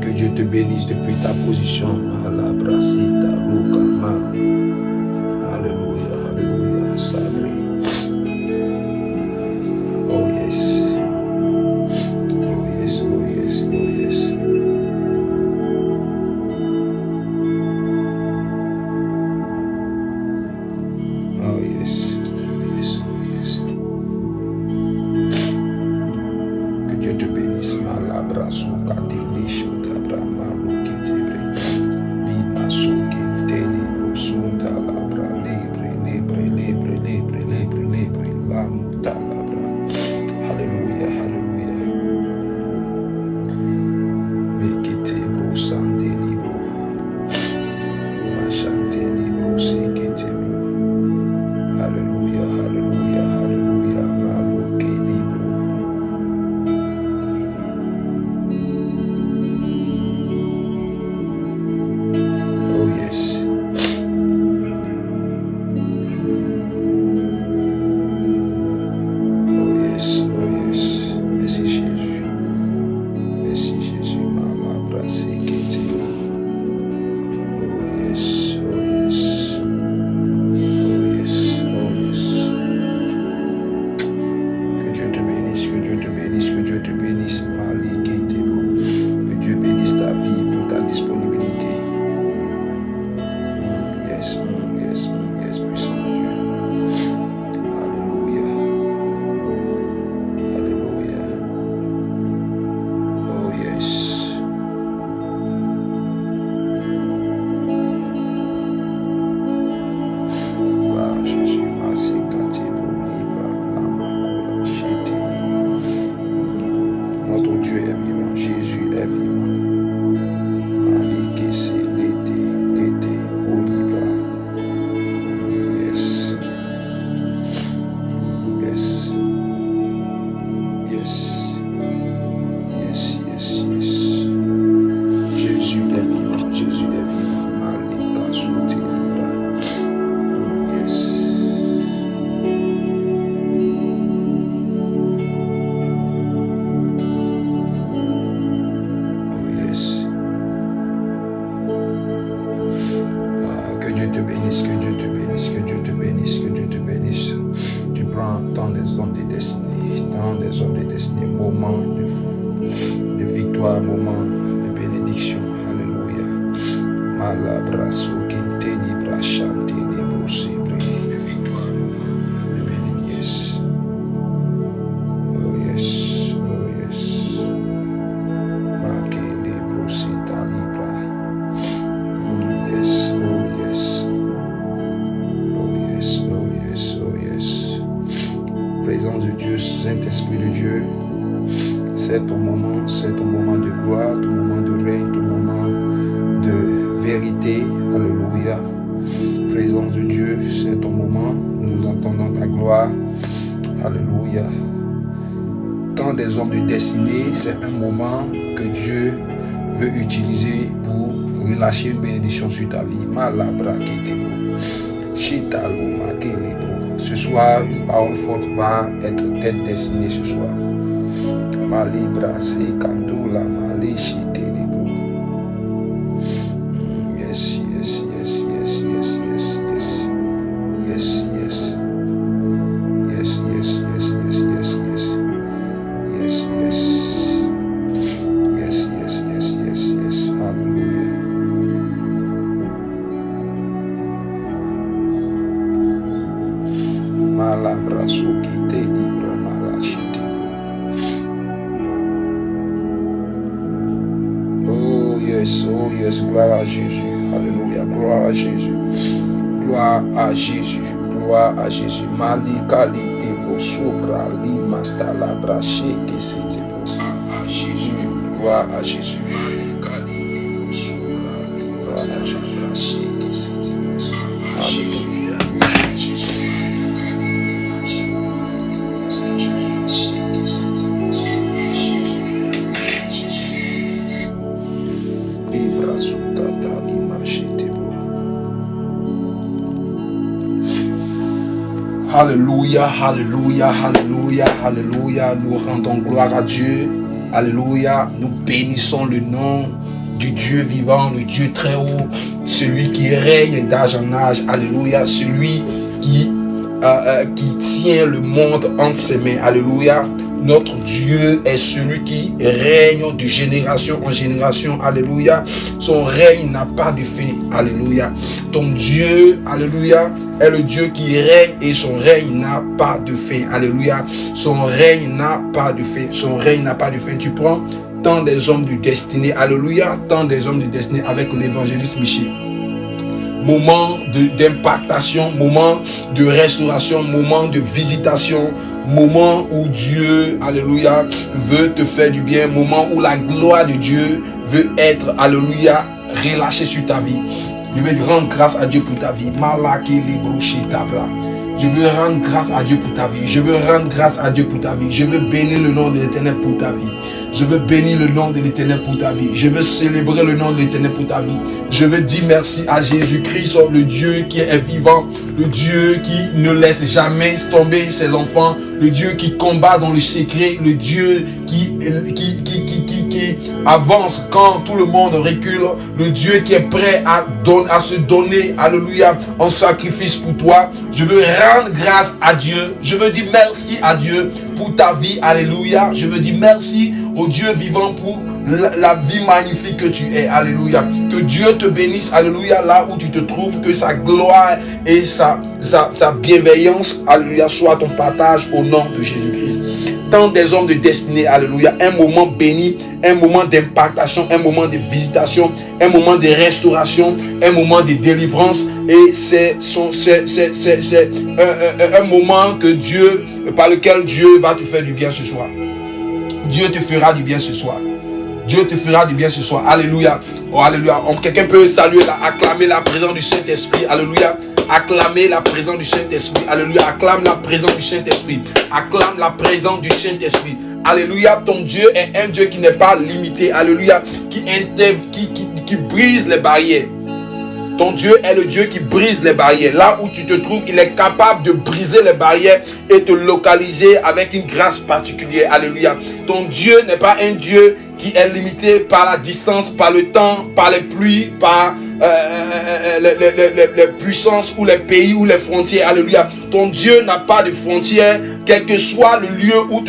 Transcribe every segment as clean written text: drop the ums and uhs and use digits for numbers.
Que Dieu te bénisse depuis ta position. Malabrasita, Luka, Malu. Alléluia, alléluia, sabre. Oh yes. Oh yes, oh yes, oh yes. Oh yes, oh yes, oh yes. Que Dieu te bénisse, Malabrasu, Katili, Shotabra, Malu, Kitibre, Lima, Sokin, Telibro, Sunta, Labra, Libre, Libre, Libre, Libre, Libre, Libre, Lamuta, Labra. Alléluia, alléluia. Mekitebro, Sante, Libro, Machante, Libro, Sikitebro. Alléluia, alléluia, alléluia, Malo, Libro. Oh yes. Oh yes, oh yes. Merci Jésus. Merci Jésus. Malabra Sikitebro. Oh yes, oh yes. Oh yes, oh yes. Que Dieu te bénisse, que Dieu te bénisse, que Dieu te bénisse. Malikitebro. Que Dieu bénisse ta vie pour ta disponibilité. Yes, yes, yes, puissant Dieu. Alléluia. Alléluia. Oh yes. Bah, Jésus, merci, Katibro, Libra, Lamakola, Chetibro. Notre Dieu est vivant, Jésus est vivant. Malikese, l'été, oh Libra. Yes. Yes. Yes. Yes, yes, yes. Jésus est vivant, Jésus est vivant. Malika Sote Libra. Yes. Oh yes. Que Dieu te bénisse, que Dieu te bénisse, que Dieu te bénisse, que Dieu te bénisse. Tu prends tant des hommes de destinée, tant des hommes de destinée, moment de victoire, moment de bénédiction. Alléluia. Malabraso, Kinte, Libra, Chante, Libro, Sibre. De victoire, moment de bénédiction. Oh yes, oh yes. Marqué, Libro, Sita, Libra. Yes, oh yes. Oh yes, oh yes, oh yes. Présence de Dieu, Saint-Esprit de Dieu, c'est ton moment de gloire, ton moment de règne, ton moment de vérité. Alléluia. Présence de Dieu, c'est ton moment, nous attendons ta gloire. Alléluia. Tant des hommes de destinée, c'est un moment que Dieu veut utiliser pour relâcher une bénédiction sur ta vie. Malabra Kitebo. Chitalo Makelebo. Ce soir, une parole forte va être tête destinée ce soir. Malibra Sekandula Malishitelebo. Yes, yes, yes, yes, yes, yes, yes. Yes, yes. Yes, yes, yes, yes, yes, yes. Yes, yes. Yes, yes, yes, yes, yes. Hallelujah. Malabraso kite libro malachitebo. Oh yes, gloire à Jésus. Alléluia, gloire à Jésus. Gloire à Jésus. Gloire à Jésus. Malika litebo sobra limata labra sheke setebo. À Jésus. Gloire à Jésus. Malika litebo sobra limata labra sheke setebo. Alléluia. Alléluia, alléluia, alléluia, alléluia. Nous rendons gloire à Dieu. Alléluia. Nous bénissons le nom du Dieu vivant, le Dieu très haut, celui qui règne d'âge en âge, alléluia, celui qui tient le monde entre ses mains, alléluia. Notre Dieu est celui qui règne de génération en génération, alléluia. Son règne n'a pas de fin, alléluia. Ton Dieu, alléluia, est le Dieu qui règne et son règne n'a pas de fin, alléluia. Son règne n'a pas de fin, son règne n'a pas de fin. Tu prends tant des hommes de destinée, alléluia, tant des hommes de destinée avec l'évangéliste Michel. Moment d'impactation, moment de restauration, moment de visitation, moment où Dieu, alléluia, veut te faire du bien, moment où la gloire de Dieu veut être, alléluia, relâchée sur ta vie. Je veux rendre grâce à Dieu pour ta vie. Je veux rendre grâce à Dieu pour ta vie. Je veux rendre grâce à Dieu pour ta vie. Je veux bénir le nom de l'Éternel pour ta vie. Je veux bénir le nom de l'Éternel pour ta vie. Je veux célébrer le nom de l'Éternel pour ta vie. Je veux dire merci à Jésus-Christ, le Dieu qui est vivant, le Dieu qui ne laisse jamais tomber ses enfants, le Dieu qui combat dans le secret, le Dieu qui avance quand tout le monde recule, le Dieu qui est prêt à se donner, alléluia, en sacrifice pour toi. Je veux rendre grâce à Dieu. Je veux dire merci à Dieu pour ta vie, alléluia. Je veux dire merci au Dieu vivant pour la vie magnifique que tu es, alléluia. Que Dieu te bénisse, alléluia, là où tu te trouves, que sa gloire et sa bienveillance, alléluia, soit ton partage au nom de Jésus-Christ. Tant des hommes de destinée, alléluia, un moment béni, un moment d'impactation, un moment de visitation, un moment de restauration, un moment de délivrance, et c'est un moment que Dieu, par lequel Dieu va te faire du bien ce soir. Dieu te fera du bien ce soir. Dieu te fera du bien ce soir. Alléluia. Oh, alléluia. Quelqu'un peut saluer, acclamer la présence du Saint-Esprit. Alléluia. Acclamer la présence du Saint-Esprit. Alléluia. Acclame la présence du Saint-Esprit. Acclame la présence du Saint-Esprit. Alléluia. Ton Dieu est un Dieu qui n'est pas limité. Alléluia. Qui brise les barrières. Ton Dieu est le Dieu qui brise les barrières. Là où tu te trouves, il est capable de briser les barrières et te localiser avec une grâce particulière. Alléluia. Ton Dieu n'est pas un Dieu qui est limité par la distance, par le temps, par les pluies, par les puissances ou les pays ou les frontières. Alléluia. Ton Dieu n'a pas de frontières. Quel que soit le lieu où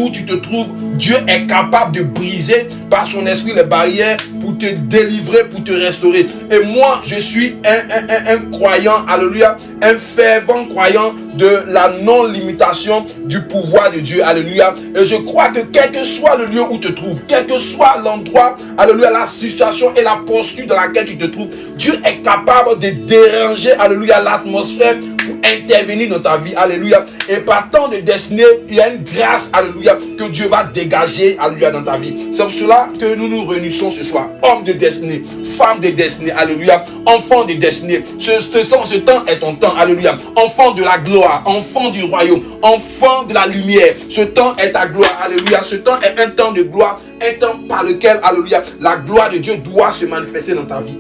tu te trouves, Dieu est capable de briser par son esprit les barrières pour te délivrer, pour te restaurer. Et moi, je suis un croyant, alléluia, un fervent croyant de la non-limitation du pouvoir de Dieu, alléluia. Et je crois que quel que soit le lieu où tu te trouves, quel que soit l'endroit, alléluia, la situation et la posture dans laquelle tu te trouves, Dieu est capable de déranger, alléluia, l'atmosphère pour intervenir dans ta vie, alléluia. Et par tant de destinée, il y a une grâce, alléluia, que Dieu va dégager, alléluia, dans ta vie. C'est pour cela que nous nous réunissons ce soir. Hommes de destinée, femmes de destinée, alléluia, enfants de destinée. Ce temps est ton temps, alléluia. Enfant de la gloire, enfant du royaume, enfant de la lumière. Ce temps est ta gloire, alléluia. Ce temps est un temps de gloire, un temps par lequel, alléluia, la gloire de Dieu doit se manifester dans ta vie.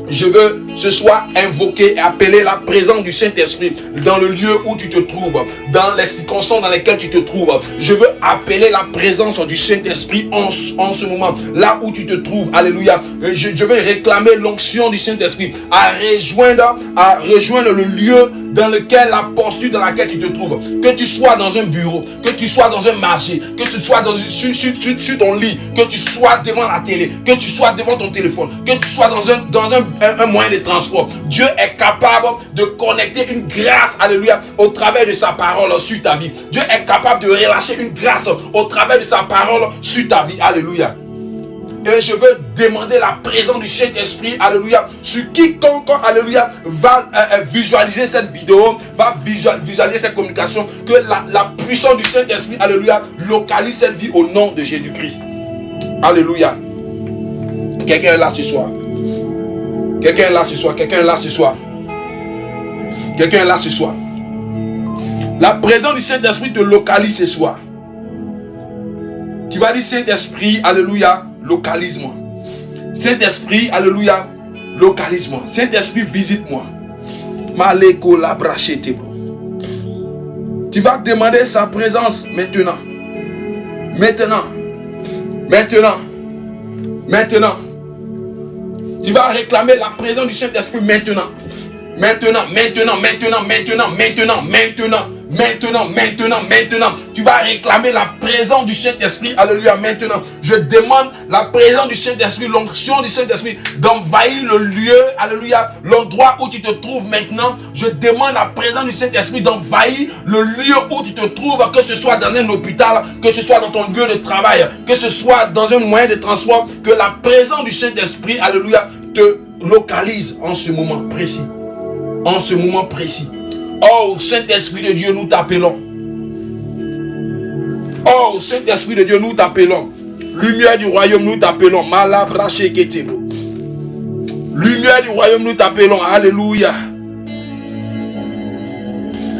Je veux ce soir invoquer et appeler la présence du Saint-Esprit dans le lieu où tu te trouves, dans les circonstances dans lesquelles tu te trouves. Je veux appeler la présence du Saint-Esprit en ce moment, là où tu te trouves. Alléluia. Je veux réclamer l'onction du Saint-Esprit à rejoindre le lieu dans lequel, la posture dans laquelle tu te trouves. Que tu sois dans un bureau, que tu sois dans un marché, que tu sois sur ton lit, que tu sois devant la télé, que tu sois devant ton téléphone, que tu sois dans un moyen de transport. Dieu est capable de connecter une grâce, alléluia, au travers de sa parole sur ta vie. Dieu est capable de relâcher une grâce au travers de sa parole sur ta vie, alléluia. Et je veux demander la présence du Saint-Esprit, alléluia, sur quiconque, alléluia, va visualiser cette vidéo, va visualiser cette communication, que la puissance du Saint-Esprit, alléluia, localise cette vie au nom de Jésus-Christ. Alléluia. Quelqu'un est là ce soir. Quelqu'un est là ce soir. Quelqu'un est là ce soir. Quelqu'un est là ce soir. La présence du Saint-Esprit te localise ce soir. Tu vas dire, Saint-Esprit, alléluia, localise-moi. Saint-Esprit, alléluia, localise-moi. Saint-Esprit, visite-moi. Maleko la brachete. Tu vas demander sa présence maintenant. Maintenant. Maintenant. Tu vas réclamer la présence du Saint-Esprit maintenant. Maintenant. Tu vas réclamer la présence du Saint-Esprit. Alléluia. Maintenant, je demande la présence du Saint-Esprit, l'onction du Saint-Esprit d'envahir le lieu. Alléluia. L'endroit où tu te trouves maintenant. Je demande la présence du Saint-Esprit d'envahir le lieu où tu te trouves, que ce soit dans un hôpital, que ce soit dans ton lieu de travail, que ce soit dans un moyen de transport, que la présence du Saint-Esprit, alléluia, te localise en ce moment précis. En ce moment précis. Oh, Saint-Esprit de Dieu, nous t'appelons. Oh, Saint-Esprit de Dieu, nous t'appelons. Lumière du royaume, nous t'appelons. Malabracheketebo. Lumière du royaume, nous t'appelons. Alléluia.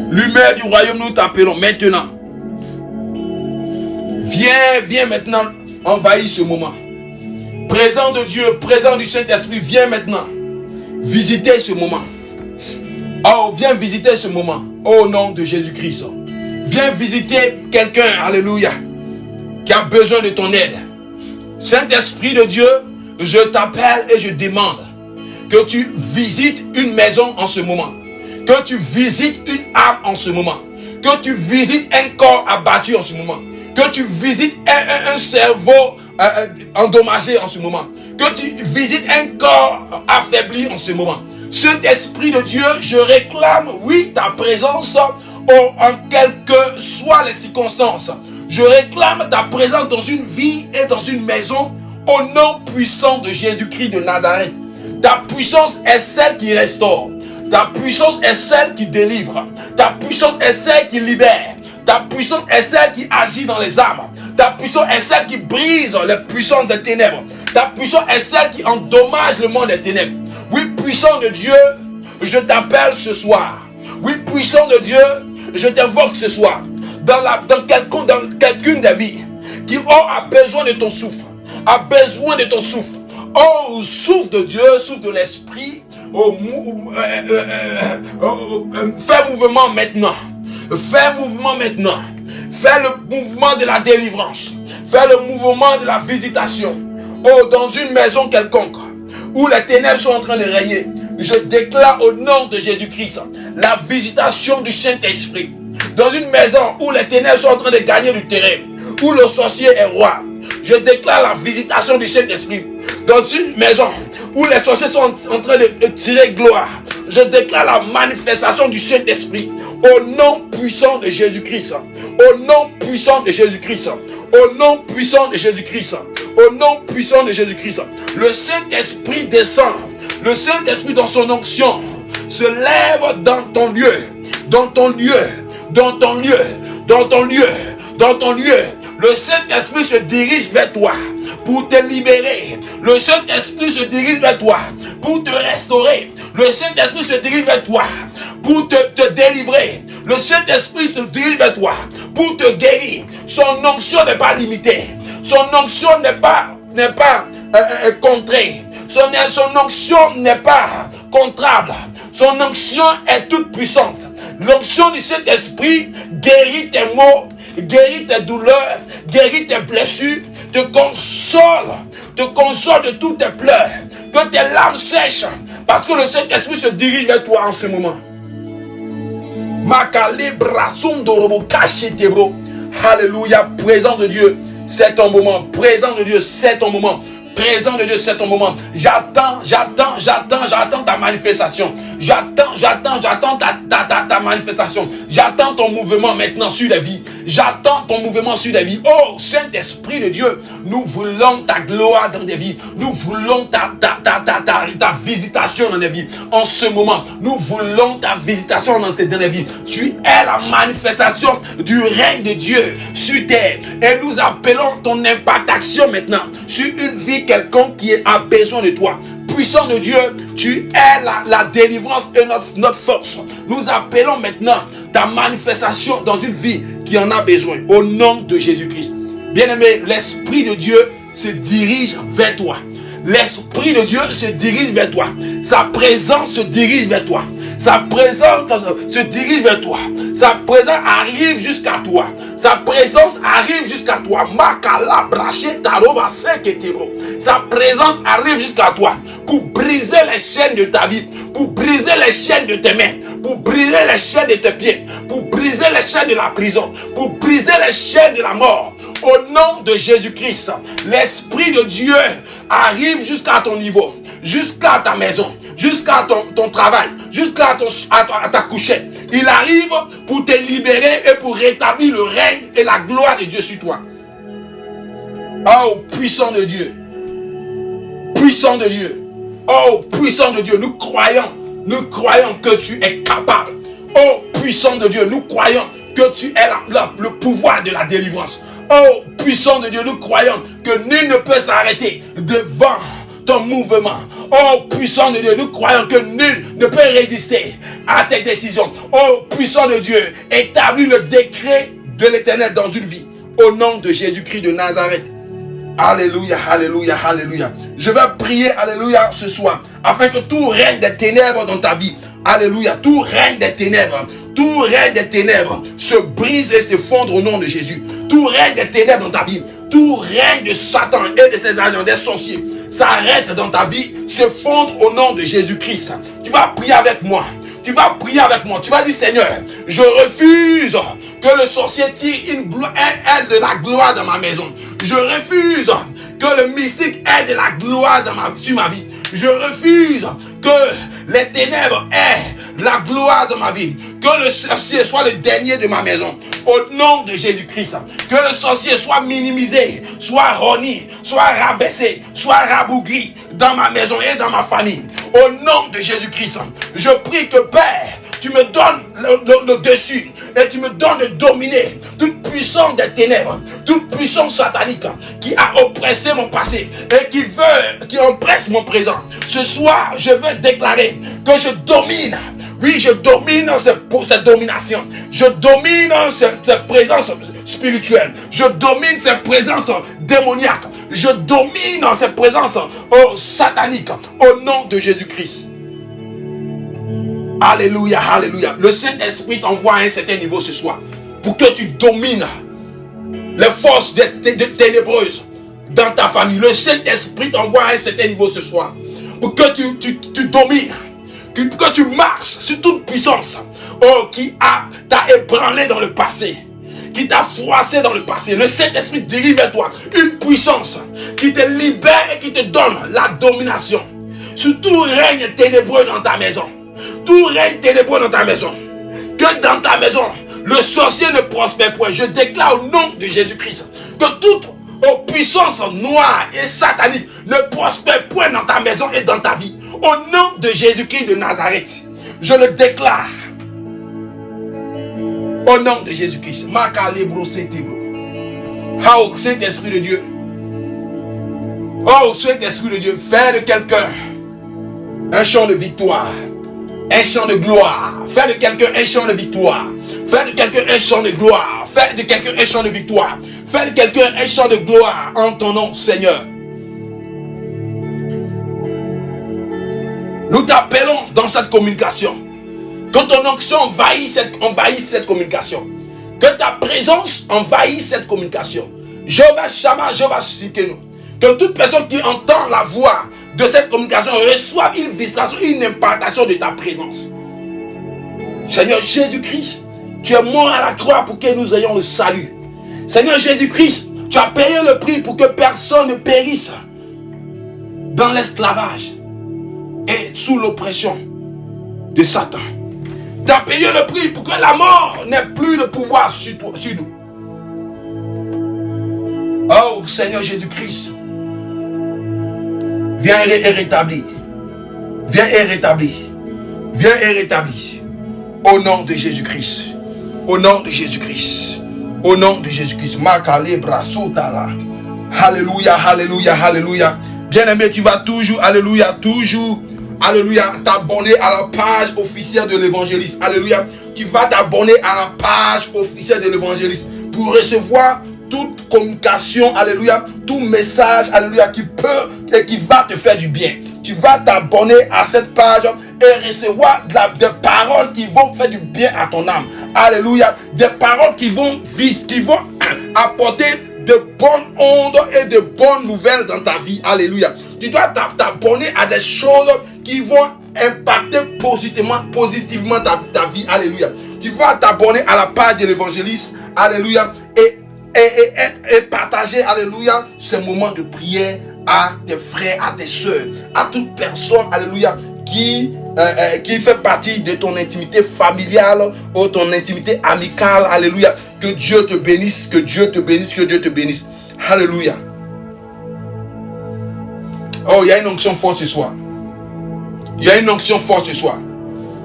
Lumière du royaume, nous t'appelons. Maintenant. Viens maintenant envahir ce moment. Présent de Dieu, présent du Saint-Esprit, viens maintenant visiter ce moment. Oh, viens visiter ce moment au nom de Jésus-Christ. Viens visiter quelqu'un, alléluia, qui a besoin de ton aide. Saint-Esprit de Dieu, je t'appelle et je demande que tu visites une maison en ce moment, que tu visites une âme en ce moment, que tu visites un corps abattu en ce moment, que tu visites un cerveau endommagé en ce moment, que tu visites un corps affaibli en ce moment. Saint-Esprit de Dieu, je réclame, oui, ta présence en quelles que soient les circonstances. Je réclame ta présence dans une vie et dans une maison au nom puissant de Jésus-Christ de Nazareth. Ta puissance est celle qui restaure. Ta puissance est celle qui délivre. Ta puissance est celle qui libère. Ta puissance est celle qui agit dans les âmes. Ta puissance est celle qui brise les puissances des ténèbres. Ta puissance est celle qui endommage le monde des ténèbres. Oui, puissant de Dieu, je t'appelle ce soir. Oui, puissant de Dieu, je t'invoque ce soir. Dans quelqu'une des vies qui a besoin de ton souffle, a besoin de ton souffle. Oh, souffle de Dieu, souffle de l'Esprit. Oh, fais mouvement maintenant. Fais mouvement maintenant. Fais le mouvement de la délivrance. Fais le mouvement de la visitation. Oh, dans une maison quelconque où les ténèbres sont en train de régner, je déclare au nom de Jésus-Christ la visitation du Saint-Esprit. Dans une maison où les ténèbres sont en train de gagner du terrain, où le sorcier est roi, je déclare la visitation du Saint-Esprit. Dans une maison où les sorciers sont en train de tirer gloire, je déclare la manifestation du Saint-Esprit au nom puissant de Jésus-Christ. Au nom puissant de Jésus-Christ. Au nom puissant de Jésus-Christ. Au nom puissant de Jésus-Christ. Le Saint-Esprit descend. Le Saint-Esprit dans son onction se lève dans ton lieu. Dans ton lieu. Dans ton lieu. Dans ton lieu. Dans ton lieu. Le Saint-Esprit se dirige vers toi pour te libérer. Le Saint-Esprit se dirige vers toi pour te restaurer. Le Saint-Esprit se dirige vers toi pour te délivrer. Le Saint-Esprit se dirige vers toi pour te guérir. Son onction n'est pas limitée. Son onction n'est pas contrée. Son onction n'est pas contrable. Son onction est toute puissante. L'onction du Saint-Esprit guérit tes maux, guérit tes douleurs, guérit tes blessures, te console de toutes tes pleurs, que tes larmes sèchent, parce que le Saint-Esprit se dirige vers toi en ce moment. Alléluia, présent de Dieu, c'est ton moment. Présent de Dieu, c'est ton moment. Présent de Dieu, c'est ton moment. J'attends ta manifestation. J'attends ta manifestation. J'attends ton mouvement maintenant sur la vie. J'attends ton mouvement sur la vie. Oh, Saint-Esprit de Dieu, nous voulons ta gloire dans des vies. Nous voulons ta visitation dans des vies. En ce moment, nous voulons ta visitation dans des vies. Tu es la manifestation du règne de Dieu sur terre. Et nous appelons ton impactation maintenant sur une vie quelconque qui a besoin de toi. Puissant de Dieu, tu es la délivrance et notre force. Nous appelons maintenant ta manifestation dans une vie qui en a besoin. Au nom de Jésus-Christ. Bien-aimé, l'Esprit de Dieu se dirige vers toi. L'Esprit de Dieu se dirige vers toi. Sa présence se dirige vers toi. Sa présence se dirige vers toi. Sa présence arrive jusqu'à toi. Sa présence arrive jusqu'à toi. Makala braché taroba seketero. Sa présence arrive jusqu'à toi pour briser les chaînes de ta vie, pour briser les chaînes de tes mains, pour briser les chaînes de tes pieds, pour briser les chaînes de la prison, pour briser les chaînes de la mort. Au nom de Jésus-Christ, l'Esprit de Dieu arrive jusqu'à ton niveau, jusqu'à ta maison, jusqu'à ton travail, jusqu'à ta couchette. Il arrive pour te libérer et pour rétablir le règne et la gloire de Dieu sur toi. Oh, puissant de Dieu. Puissant de Dieu. Oh, puissant de Dieu. Nous croyons que tu es capable. Oh, puissant de Dieu, nous croyons que tu es le pouvoir de la délivrance. Oh, puissant de Dieu, nous croyons que nul ne peut s'arrêter devant ton mouvement. Oh, puissant de Dieu, nous croyons que nul ne peut résister à tes décisions. Oh, puissant de Dieu, établis le décret de l'Éternel dans une vie. Au nom de Jésus-Christ de Nazareth. Alléluia, alléluia, alléluia. Je vais prier, alléluia, ce soir, afin que tout règne des ténèbres dans ta vie. Alléluia, tout règne des ténèbres. Tout règne des ténèbres se brise et se fondre au nom de Jésus. Tout règne des ténèbres dans ta vie. Tout règne de Satan et de ses agents, des sorciers, s'arrête dans ta vie, se fondre au nom de Jésus-Christ. Tu vas prier avec moi. Tu vas prier avec moi. Tu vas dire, Seigneur, je refuse que le sorcier tire aide de la gloire dans ma maison. Je refuse que le mystique ait de la gloire sur ma vie. Je refuse que les ténèbres aient la gloire dans ma vie. Que le sorcier soit le dernier de ma maison. Au nom de Jésus-Christ. Que le sorcier soit minimisé, soit roni, soit rabaissé, soit rabougri dans ma maison et dans ma famille. Au nom de Jésus-Christ. Je prie que Père, tu me donnes le dessus et tu me donnes de dominer toute puissance des ténèbres, toute puissance satanique qui a oppressé mon passé et qui oppresse mon présent. Ce soir, je veux déclarer que je domine. Oui, je domine cette domination. Je domine cette présence spirituelle. Je domine cette présence démoniaque. Je domine cette présence satanique au nom de Jésus-Christ. Alléluia, alléluia. Le Saint-Esprit t'envoie à un certain niveau ce soir pour que tu domines les forces ténébreuses dans ta famille. Le Saint-Esprit t'envoie à un certain niveau ce soir pour que tu domines, que tu marches sur toute puissance qui t'a ébranlé dans le passé, qui t'a froissé dans le passé. Le Saint-Esprit dirige vers toi une puissance qui te libère et qui te donne la domination sur tout règne ténébreux dans ta maison. Tout règne ténébreux dans ta maison. Que dans ta maison, le sorcier ne prospère point. Je déclare au nom de Jésus-Christ que toute puissance noire et satanique ne prospère point dans ta maison et dans ta vie. Au nom de Jésus-Christ de Nazareth, je le déclare. Au nom de Jésus-Christ. Oh, Saint-Esprit de Dieu. Oh, Saint-Esprit de Dieu, fais de quelqu'un un chant de victoire. Un chant de gloire. Fais de quelqu'un un chant de victoire. Fais de quelqu'un un chant de gloire. Fais de quelqu'un un chant de victoire. Fais de quelqu'un un chant de gloire en ton nom, Seigneur. Nous t'appelons dans cette communication. Que ton onction envahisse cette communication. Que ta présence envahisse cette communication. Jéhovah Shammah, Jéhovah Tsidkenu. Que toute personne qui entend la voix de cette communication reçoive une visitation, une impartation de ta présence. Seigneur Jésus-Christ, tu es mort à la croix pour que nous ayons le salut. Seigneur Jésus-Christ, tu as payé le prix pour que personne ne périsse dans l'esclavage et sous l'oppression de Satan. Tu as payé le prix pour que la mort n'ait plus de pouvoir sur nous. Oh Seigneur Jésus-Christ, viens et rétablis. Viens et rétablis. Viens et rétablis. Au nom de Jésus-Christ. Au nom de Jésus-Christ. Au nom de Jésus-Christ. Alléluia, alléluia, alléluia. Bien-aimé, tu vas toujours, alléluia, t'abonner à la page officielle de l'évangéliste. Alléluia. Tu vas t'abonner à la page officielle de l'évangéliste pour recevoir toute communication, alléluia, tout message, alléluia, qui peut et qui va te faire du bien. Tu vas t'abonner à cette page et recevoir des paroles qui vont faire du bien à ton âme, Alléluia. Des paroles qui vont apporter de bonnes ondes et de bonnes nouvelles dans ta vie. Alléluia. Tu dois t'abonner à des choses qui vont impacter positivement ta vie. Alléluia. Tu vas t'abonner à la page de l'évangéliste. Alléluia. Et partager, alléluia, ces moments de prière à tes frères, à tes soeurs, à toute personne, alléluia, qui fait partie de ton intimité familiale ou ton intimité amicale. Alléluia. Que Dieu te bénisse, que Dieu te bénisse, que Dieu te bénisse. Alléluia. Oh, il y a une onction forte ce soir. Il y a une onction forte ce soir.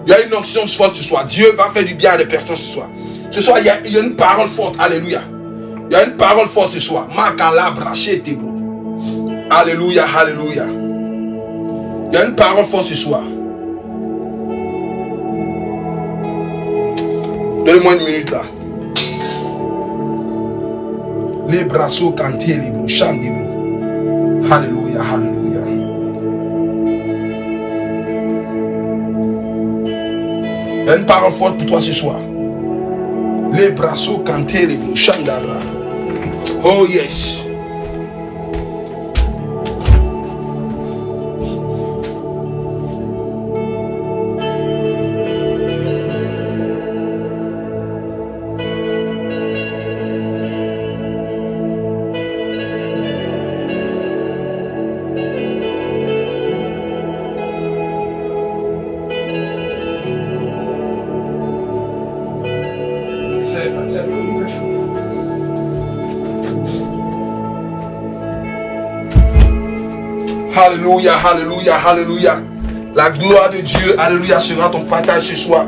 Il y a une onction forte ce soir. Dieu va faire du bien à des personnes ce soir. Ce soir, il y a une parole forte. Alléluia. Il y a une parole forte ce soir. Alléluia, alléluia. Il y a une parole forte ce soir. Donnez-moi une minute là. Les brassos cantés, les bros, chante des bros. Alléluia, alléluia. Il y a une parole forte pour toi ce soir. Les brassos cantés, les bros, chante d'abra. Oh yes. Alléluia, alléluia, alléluia. La gloire de Dieu, alléluia, sera ton partage ce soir.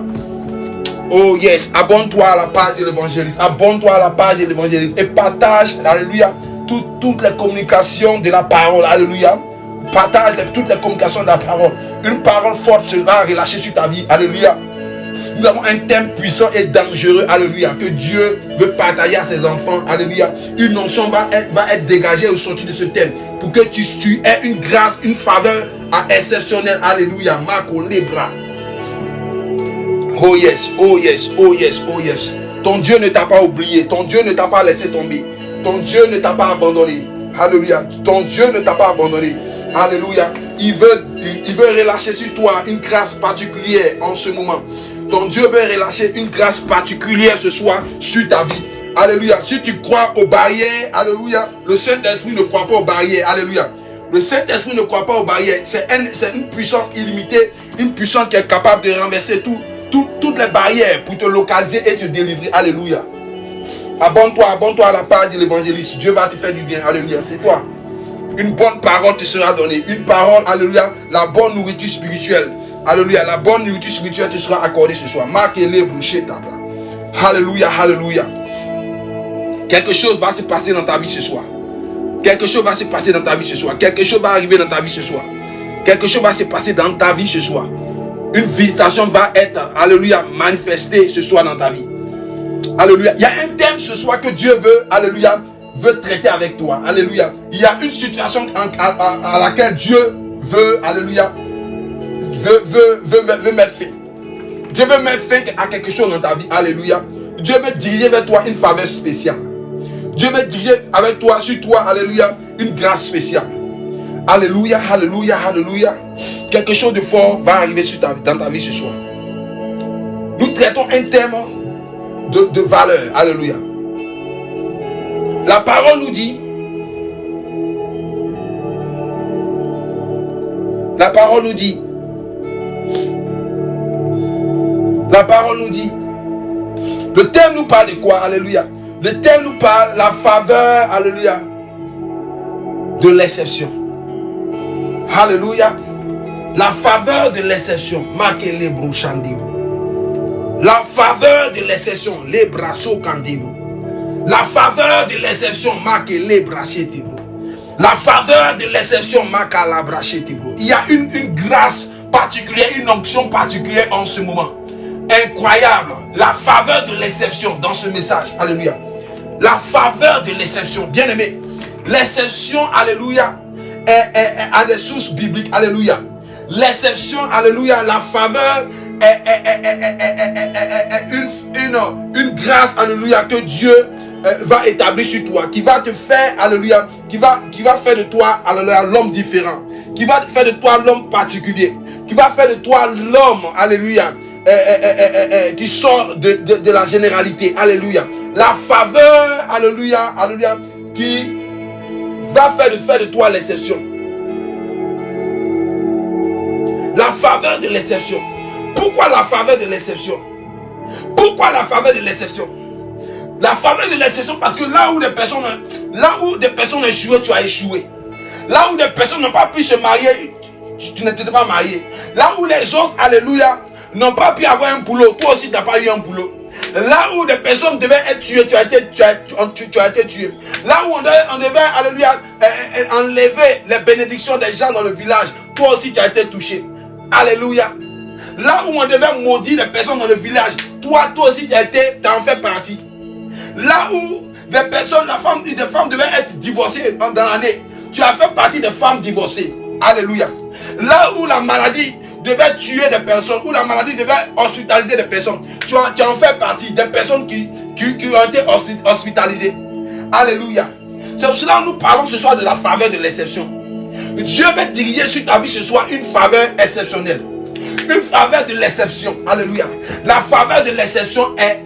Oh yes, abonne-toi à la page de l'évangéliste. Abonne-toi à la page de l'évangéliste et partage, alléluia, toutes les communications de la parole. Alléluia. Partage toutes les communications de la parole. Une parole forte sera relâchée sur ta vie. Alléluia. Nous avons un thème puissant et dangereux. Alléluia. Que Dieu veut partager à ses enfants. Alléluia. Une onction va être dégagée au sortir de ce thème. Pour que tu aies une grâce, une faveur exceptionnelle. Alléluia. Marco Lebra. Oh yes, oh yes, oh yes, oh yes. Ton Dieu ne t'a pas oublié. Ton Dieu ne t'a pas laissé tomber. Ton Dieu ne t'a pas abandonné. Alléluia. Ton Dieu ne t'a pas abandonné. Alléluia. Il veut relâcher sur toi une grâce particulière en ce moment. Ton Dieu veut relâcher une grâce particulière ce soir sur ta vie. Alléluia. Si tu crois aux barrières, alléluia, le Saint-Esprit ne croit pas aux barrières. Alléluia. Le Saint-Esprit ne croit pas aux barrières. C'est une puissance illimitée, une puissance qui est capable de renverser toutes les barrières pour te localiser et te délivrer. Alléluia. Abonne-toi à la page de l'évangéliste. Dieu va te faire du bien. Alléluia. C'est toi. Une bonne parole te sera donnée. Une parole, alléluia, la bonne nourriture spirituelle. Alléluia, la bonne nourriture spirituelle te sera accordée ce soir. Marquez-les, brouchez tabla. Alléluia, alléluia. Quelque chose va se passer dans ta vie ce soir. Quelque chose va se passer dans ta vie ce soir. Quelque chose va arriver dans ta vie ce soir. Quelque chose va se passer dans ta vie ce soir. Une visitation va être, alléluia, manifestée ce soir dans ta vie. Alléluia. Il y a un thème ce soir que Dieu veut, alléluia, veut traiter avec toi. Alléluia. Il y a une situation à laquelle Dieu veut, alléluia, veut mettre fin. Dieu veut mettre fin à quelque chose dans ta vie. Alléluia. Dieu veut diriger vers toi une faveur spéciale. Dieu veut diriger avec toi, sur toi, alléluia, une grâce spéciale. Alléluia, alléluia, alléluia. Quelque chose de fort va arriver dans ta vie ce soir. Nous traitons un thème de valeur. Alléluia. La parole nous dit, la parole nous dit, le thème nous parle de quoi? Alléluia. Le thème nous parle de la faveur, alléluia, de l'exception. Alléluia. La faveur de l'exception. Marquez les brochandibro. La faveur de l'exception. Les brassos candibro. La faveur de l'exception. Marquez les brachetibro. La faveur de l'exception. Marquez la brachetibro. Il y a une grâce particulière, une onction particulière en ce moment. Incroyable. La faveur de l'exception dans ce message. Alléluia. La faveur de l'exception. Bien aimé. L'exception, alléluia, a des sources bibliques. Alléluia. L'exception, alléluia, la faveur est une grâce, alléluia, que Dieu va établir sur toi, qui va te faire, alléluia, qui va faire de toi, alléluia, l'homme différent, qui va faire de toi l'homme particulier, qui va faire de toi l'homme, alléluia, qui sort de la généralité, alléluia. La faveur, alléluia, alléluia, qui va faire de toi l'exception. La faveur de l'exception. Pourquoi la faveur de l'exception? Pourquoi la faveur de l'exception? La faveur de l'exception parce que là où des personnes ont échoué, tu as échoué. Là où des personnes n'ont pas pu se marier, tu n'étais pas marié. Là où les autres, alléluia, n'ont pas pu avoir un boulot, toi aussi tu n'as pas eu un boulot. Là où des personnes devaient être tuées, tu as été tué. Là où on devait, alléluia, enlever les bénédictions des gens dans le village, toi aussi tu as été touché. Alléluia. Là où on devait maudire les personnes dans le village, toi aussi tu en fais partie. Là où des personnes, des femmes devaient être divorcées dans l'année, tu as fait partie des femmes divorcées. Alléluia. Là où la maladie devait tuer des personnes, où la maladie devait hospitaliser des personnes, tu en fais partie des personnes qui ont été hospitalisées. Alléluia. C'est pour cela que nous parlons ce soir de la faveur de l'exception. Dieu va diriger sur ta vie ce soir une faveur exceptionnelle. Une faveur de l'exception. Alléluia. La faveur de l'exception est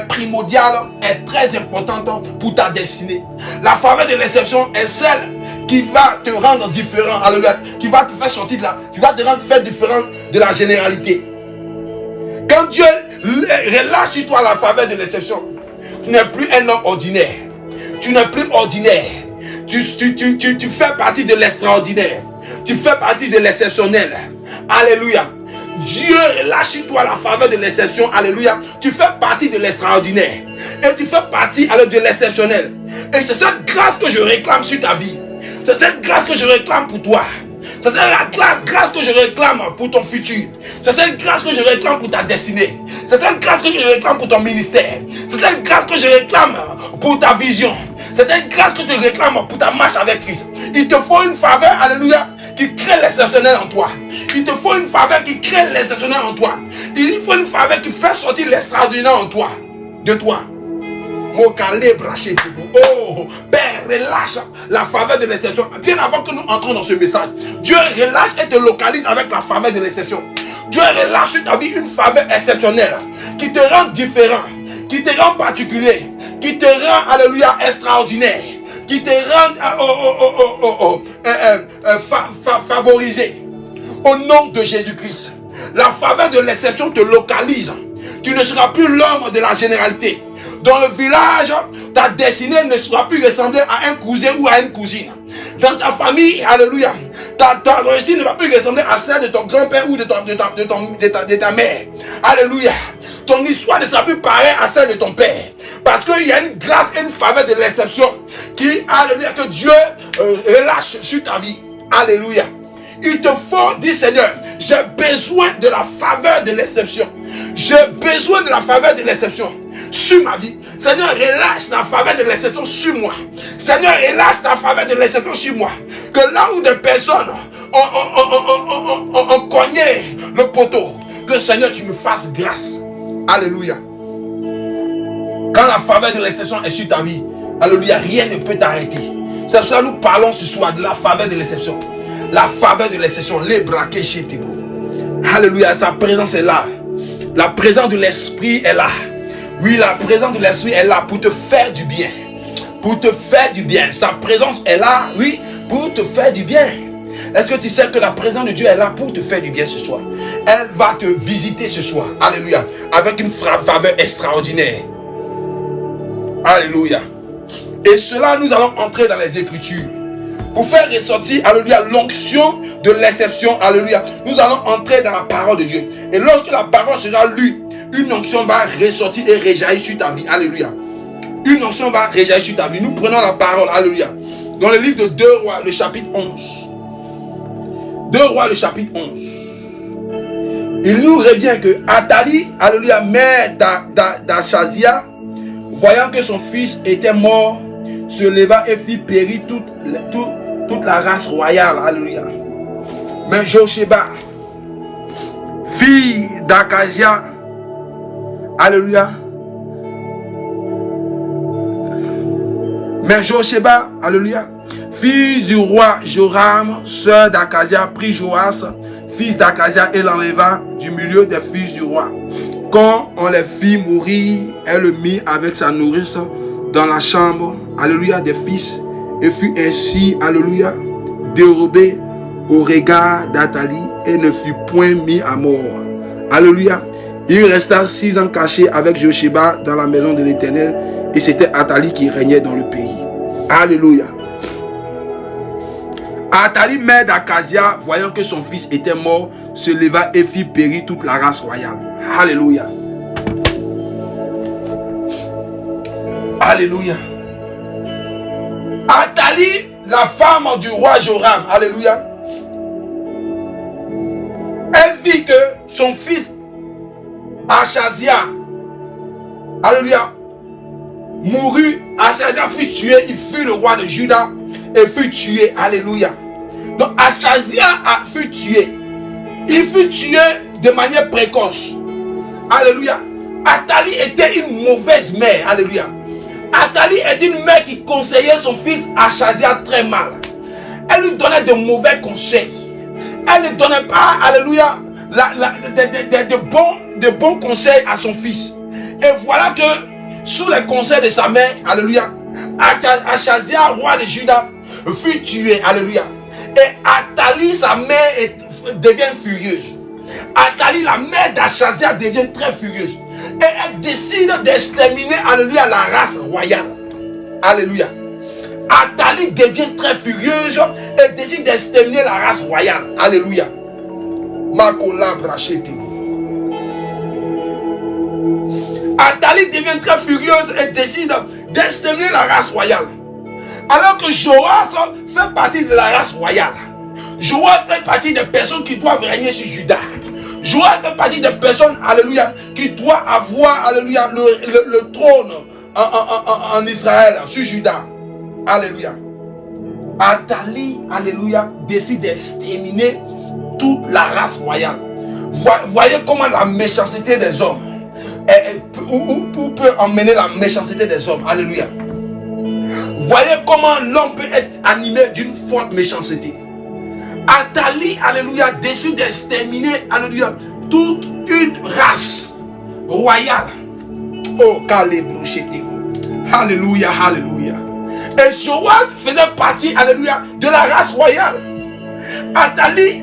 primordiale, est très importante pour ta destinée. La faveur de l'exception est celle qui va te rendre différent. Alléluia. Qui va te faire sortir de là, qui va te rendre différent de la généralité. Quand Dieu relâche sur toi la faveur de l'exception, tu n'es plus un homme ordinaire. Tu n'es plus ordinaire. Tu fais partie de l'extraordinaire. Tu fais partie de l'exceptionnel. Alléluia. Dieu relâche sur toi la faveur de l'exception. Alléluia. Tu fais partie de l'extraordinaire. Et tu fais partie de l'exceptionnel. Et c'est cette grâce que je réclame sur ta vie. C'est cette grâce que je réclame pour toi. C'est cette grâce que je réclame pour ton futur. C'est cette grâce que je réclame pour ta destinée. C'est cette grâce que je réclame pour ton ministère. C'est cette grâce que je réclame pour ta vision. C'est cette grâce que je réclame pour ta marche avec Christ. Il te faut une faveur, alléluia, qui crée l'exceptionnel en toi. Il te faut une faveur qui crée l'exceptionnel en toi. Il faut une faveur qui fait sortir l'extraordinaire en toi. De toi. Oh, Père, relâche la faveur de l'exception. Bien avant que nous entrons dans ce message, Dieu relâche et te localise avec la faveur de l'exception. Dieu relâche sur ta vie une faveur exceptionnelle qui te rend différent, qui te rend particulier, qui te rend, alléluia, extraordinaire, qui te rend favorisé. Au nom de Jésus-Christ, la faveur de l'exception te localise. Tu ne seras plus l'homme de la généralité. Dans le village, ta destinée ne sera plus ressemblée à un cousin ou à une cousine. Dans ta famille, alléluia, ta réussite ne va plus ressembler à celle de ton grand-père ou de ta mère. Alléluia. Ton histoire ne sera plus pareille à celle de ton père. Parce qu'il y a une grâce et une faveur de l'exception qui, alléluia, que Dieu relâche sur ta vie. Alléluia. Il te faut, dit Seigneur, j'ai besoin de la faveur de l'exception. J'ai besoin de la faveur de l'exception sur ma vie. Seigneur, relâche la faveur de l'exception sur moi. Seigneur, relâche la faveur de l'exception sur moi. Que là où des personnes ont cogné le poteau, que Seigneur, tu me fasses grâce. Alléluia. Quand la faveur de l'exception est sur ta vie, alléluia, rien ne peut t'arrêter. C'est pour ça que nous parlons ce soir de la faveur de l'exception. La faveur de l'exception, les braquets chez Théo. Alléluia, sa présence est là. La présence de l'Esprit est là. Oui, la présence de l'Esprit est là pour te faire du bien. Pour te faire du bien. Sa présence est là, oui, pour te faire du bien. Est-ce que tu sais que la présence de Dieu est là pour te faire du bien ce soir? Elle va te visiter ce soir. Alléluia. Avec une faveur extraordinaire. Alléluia. Et cela, nous allons entrer dans les Écritures. Pour faire ressortir, alléluia, l'onction de l'exception, alléluia. Nous allons entrer dans la parole de Dieu. Et lorsque la parole sera lue, une onction va ressortir et réjaillir sur ta vie. Alléluia. Une onction va réjaillir sur ta vie. Nous prenons la parole. Alléluia. Dans le livre de 2 Rois, le chapitre 11. 2 Rois, le chapitre 11. Il nous revient que Athalie, alléluia, mère d'Achazia, voyant que son fils était mort, se leva et fit périr toute la race royale. Alléluia. Mais Josheba, fille d'Akazia, Alléluia. Mais Josheba, alléluia, fils du roi Joram, sœur d'Akazia, prit Joas, fils d'Akazia, et l'enleva du milieu des fils du roi. Quand on les fit mourir, elle le mit avec sa nourrice dans la chambre, alléluia, des fils, et fut ainsi, alléluia, dérobé au regard d'Athalie, et ne fut point mis à mort. Alléluia. Il resta 6 ans caché avec Josheba dans la maison de l'Éternel, et c'était Athalie qui régnait dans le pays. Alléluia. Athalie, mère d'Akazia, voyant que son fils était mort, se leva et fit périr toute la race royale. Alléluia. Alléluia. Athalie, la femme du roi Joram, alléluia, elle vit que son fils Achazia, alléluia, mourut. Achazia fut tué, il fut le roi de Juda et fut tué, alléluia. Donc Achazia fut tué. Il fut tué de manière précoce. Alléluia. Athalie était une mauvaise mère. Alléluia. Athalie est une mère qui conseillait son fils Achazia très mal. Elle lui donnait de mauvais conseils. Elle ne donnait pas, alléluia, de bons conseils à son fils. Et voilà que sous les conseils de sa mère, alléluia, Achazia, roi de Juda, fut tué. Alléluia. Et Athalie, sa mère, devient furieuse. Athalie, la mère d'Achazia, devient très furieuse. Et elle décide d'exterminer, alléluia, la race royale. Alléluia. Athalie devient très furieuse et décide d'exterminer la race royale. Alléluia. Makola brachete. Athalie devient très furieuse et décide d'exterminer la race royale. Alors que Joas fait partie de la race royale. Joas fait partie des personnes qui doivent régner sur Juda. Joas fait partie des personnes, alléluia, qui doivent avoir, alléluia, le trône en Israël, sur Juda. Alléluia. Athalie, alléluia, décide d'exterminer toute la race royale. Voyez comment la méchanceté des hommes, où peut emmener la méchanceté des hommes. Alléluia. Voyez comment l'homme peut être animé d'une forte méchanceté. Athalie, alléluia, décide d'exterminer, alléluia, toute une race royale. Oh, alléluia, alléluia. Et Joas faisait partie, alléluia, de la race royale. Athalie,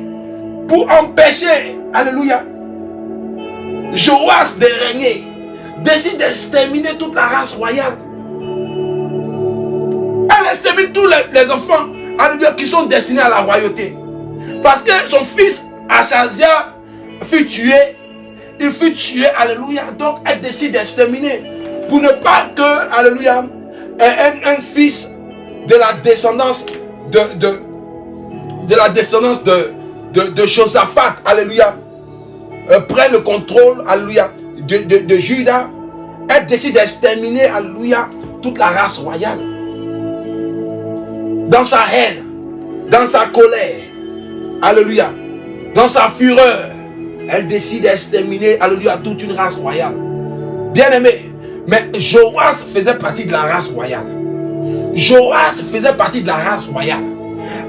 pour empêcher, alléluia, Joas de régner, décide d'exterminer toute la race royale. Elle extermine tous les enfants, alléluia, qui sont destinés à la royauté. Parce que son fils Achazia fut tué. Il fut tué, alléluia. Donc elle décide d'exterminer. Pour ne pas que, alléluia, un fils de la descendance de Josaphat, alléluia, prenne le contrôle, alléluia, de Juda. Elle décide d'exterminer, alléluia, toute la race royale. Dans sa haine, dans sa colère, alléluia, dans sa fureur, elle décide d'exterminer, alléluia, toute une race royale. Bien aimé, mais Joas faisait partie de la race royale. Joas faisait partie de la race royale.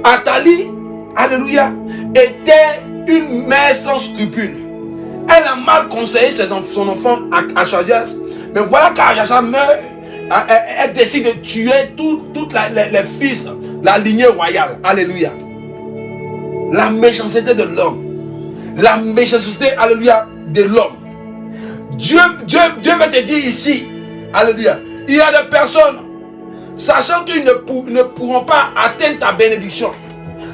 Athalie, alléluia, était une mère sans scrupules. Elle a mal conseillé son enfant Achazia. Mais voilà qu'Achazia meurt, elle décide de tuer tous les fils, la lignée royale. Alléluia. La méchanceté de l'homme. La méchanceté, alléluia, de l'homme. Dieu va te dire ici, alléluia, il y a des personnes, sachant qu'ils ne pourront pas atteindre ta bénédiction,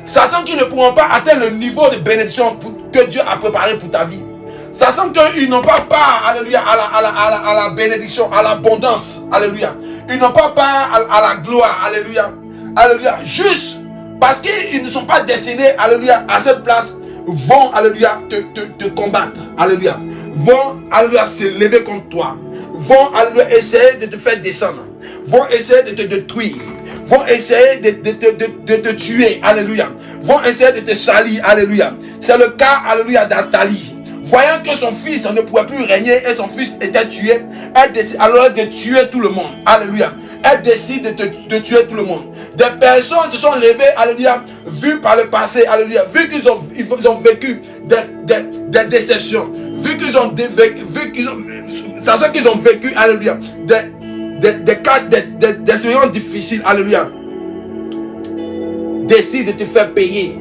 sachant qu'ils ne pourront pas atteindre le niveau de bénédiction que Dieu a préparé pour ta vie, sachant qu'ils n'ont pas part, alléluia, à la bénédiction, à l'abondance, alléluia, ils n'ont pas part à la gloire, alléluia, alléluia, juste parce qu'ils ne sont pas destinés, alléluia, à cette place, vont, alléluia, te combattre, alléluia, vont, alléluia, se lever contre toi, vont, alléluia, essayer de te faire descendre, vont essayer de te détruire, vont essayer de te tuer, alléluia, vont essayer de te salir, alléluia. C'est le cas, alléluia, d'Athalie. voyant que son fils ne pouvait plus régner et son fils était tué, elle décide alors de tuer tout le monde. Alléluia. Elle décide de tuer tout le monde. Des personnes se sont levées, alléluia, vu par le passé, alléluia, vu qu'ils ont vécu des déceptions, sachant qu'ils ont vécu, alléluia, des cas, des expériences difficiles, alléluia, décide de te faire payer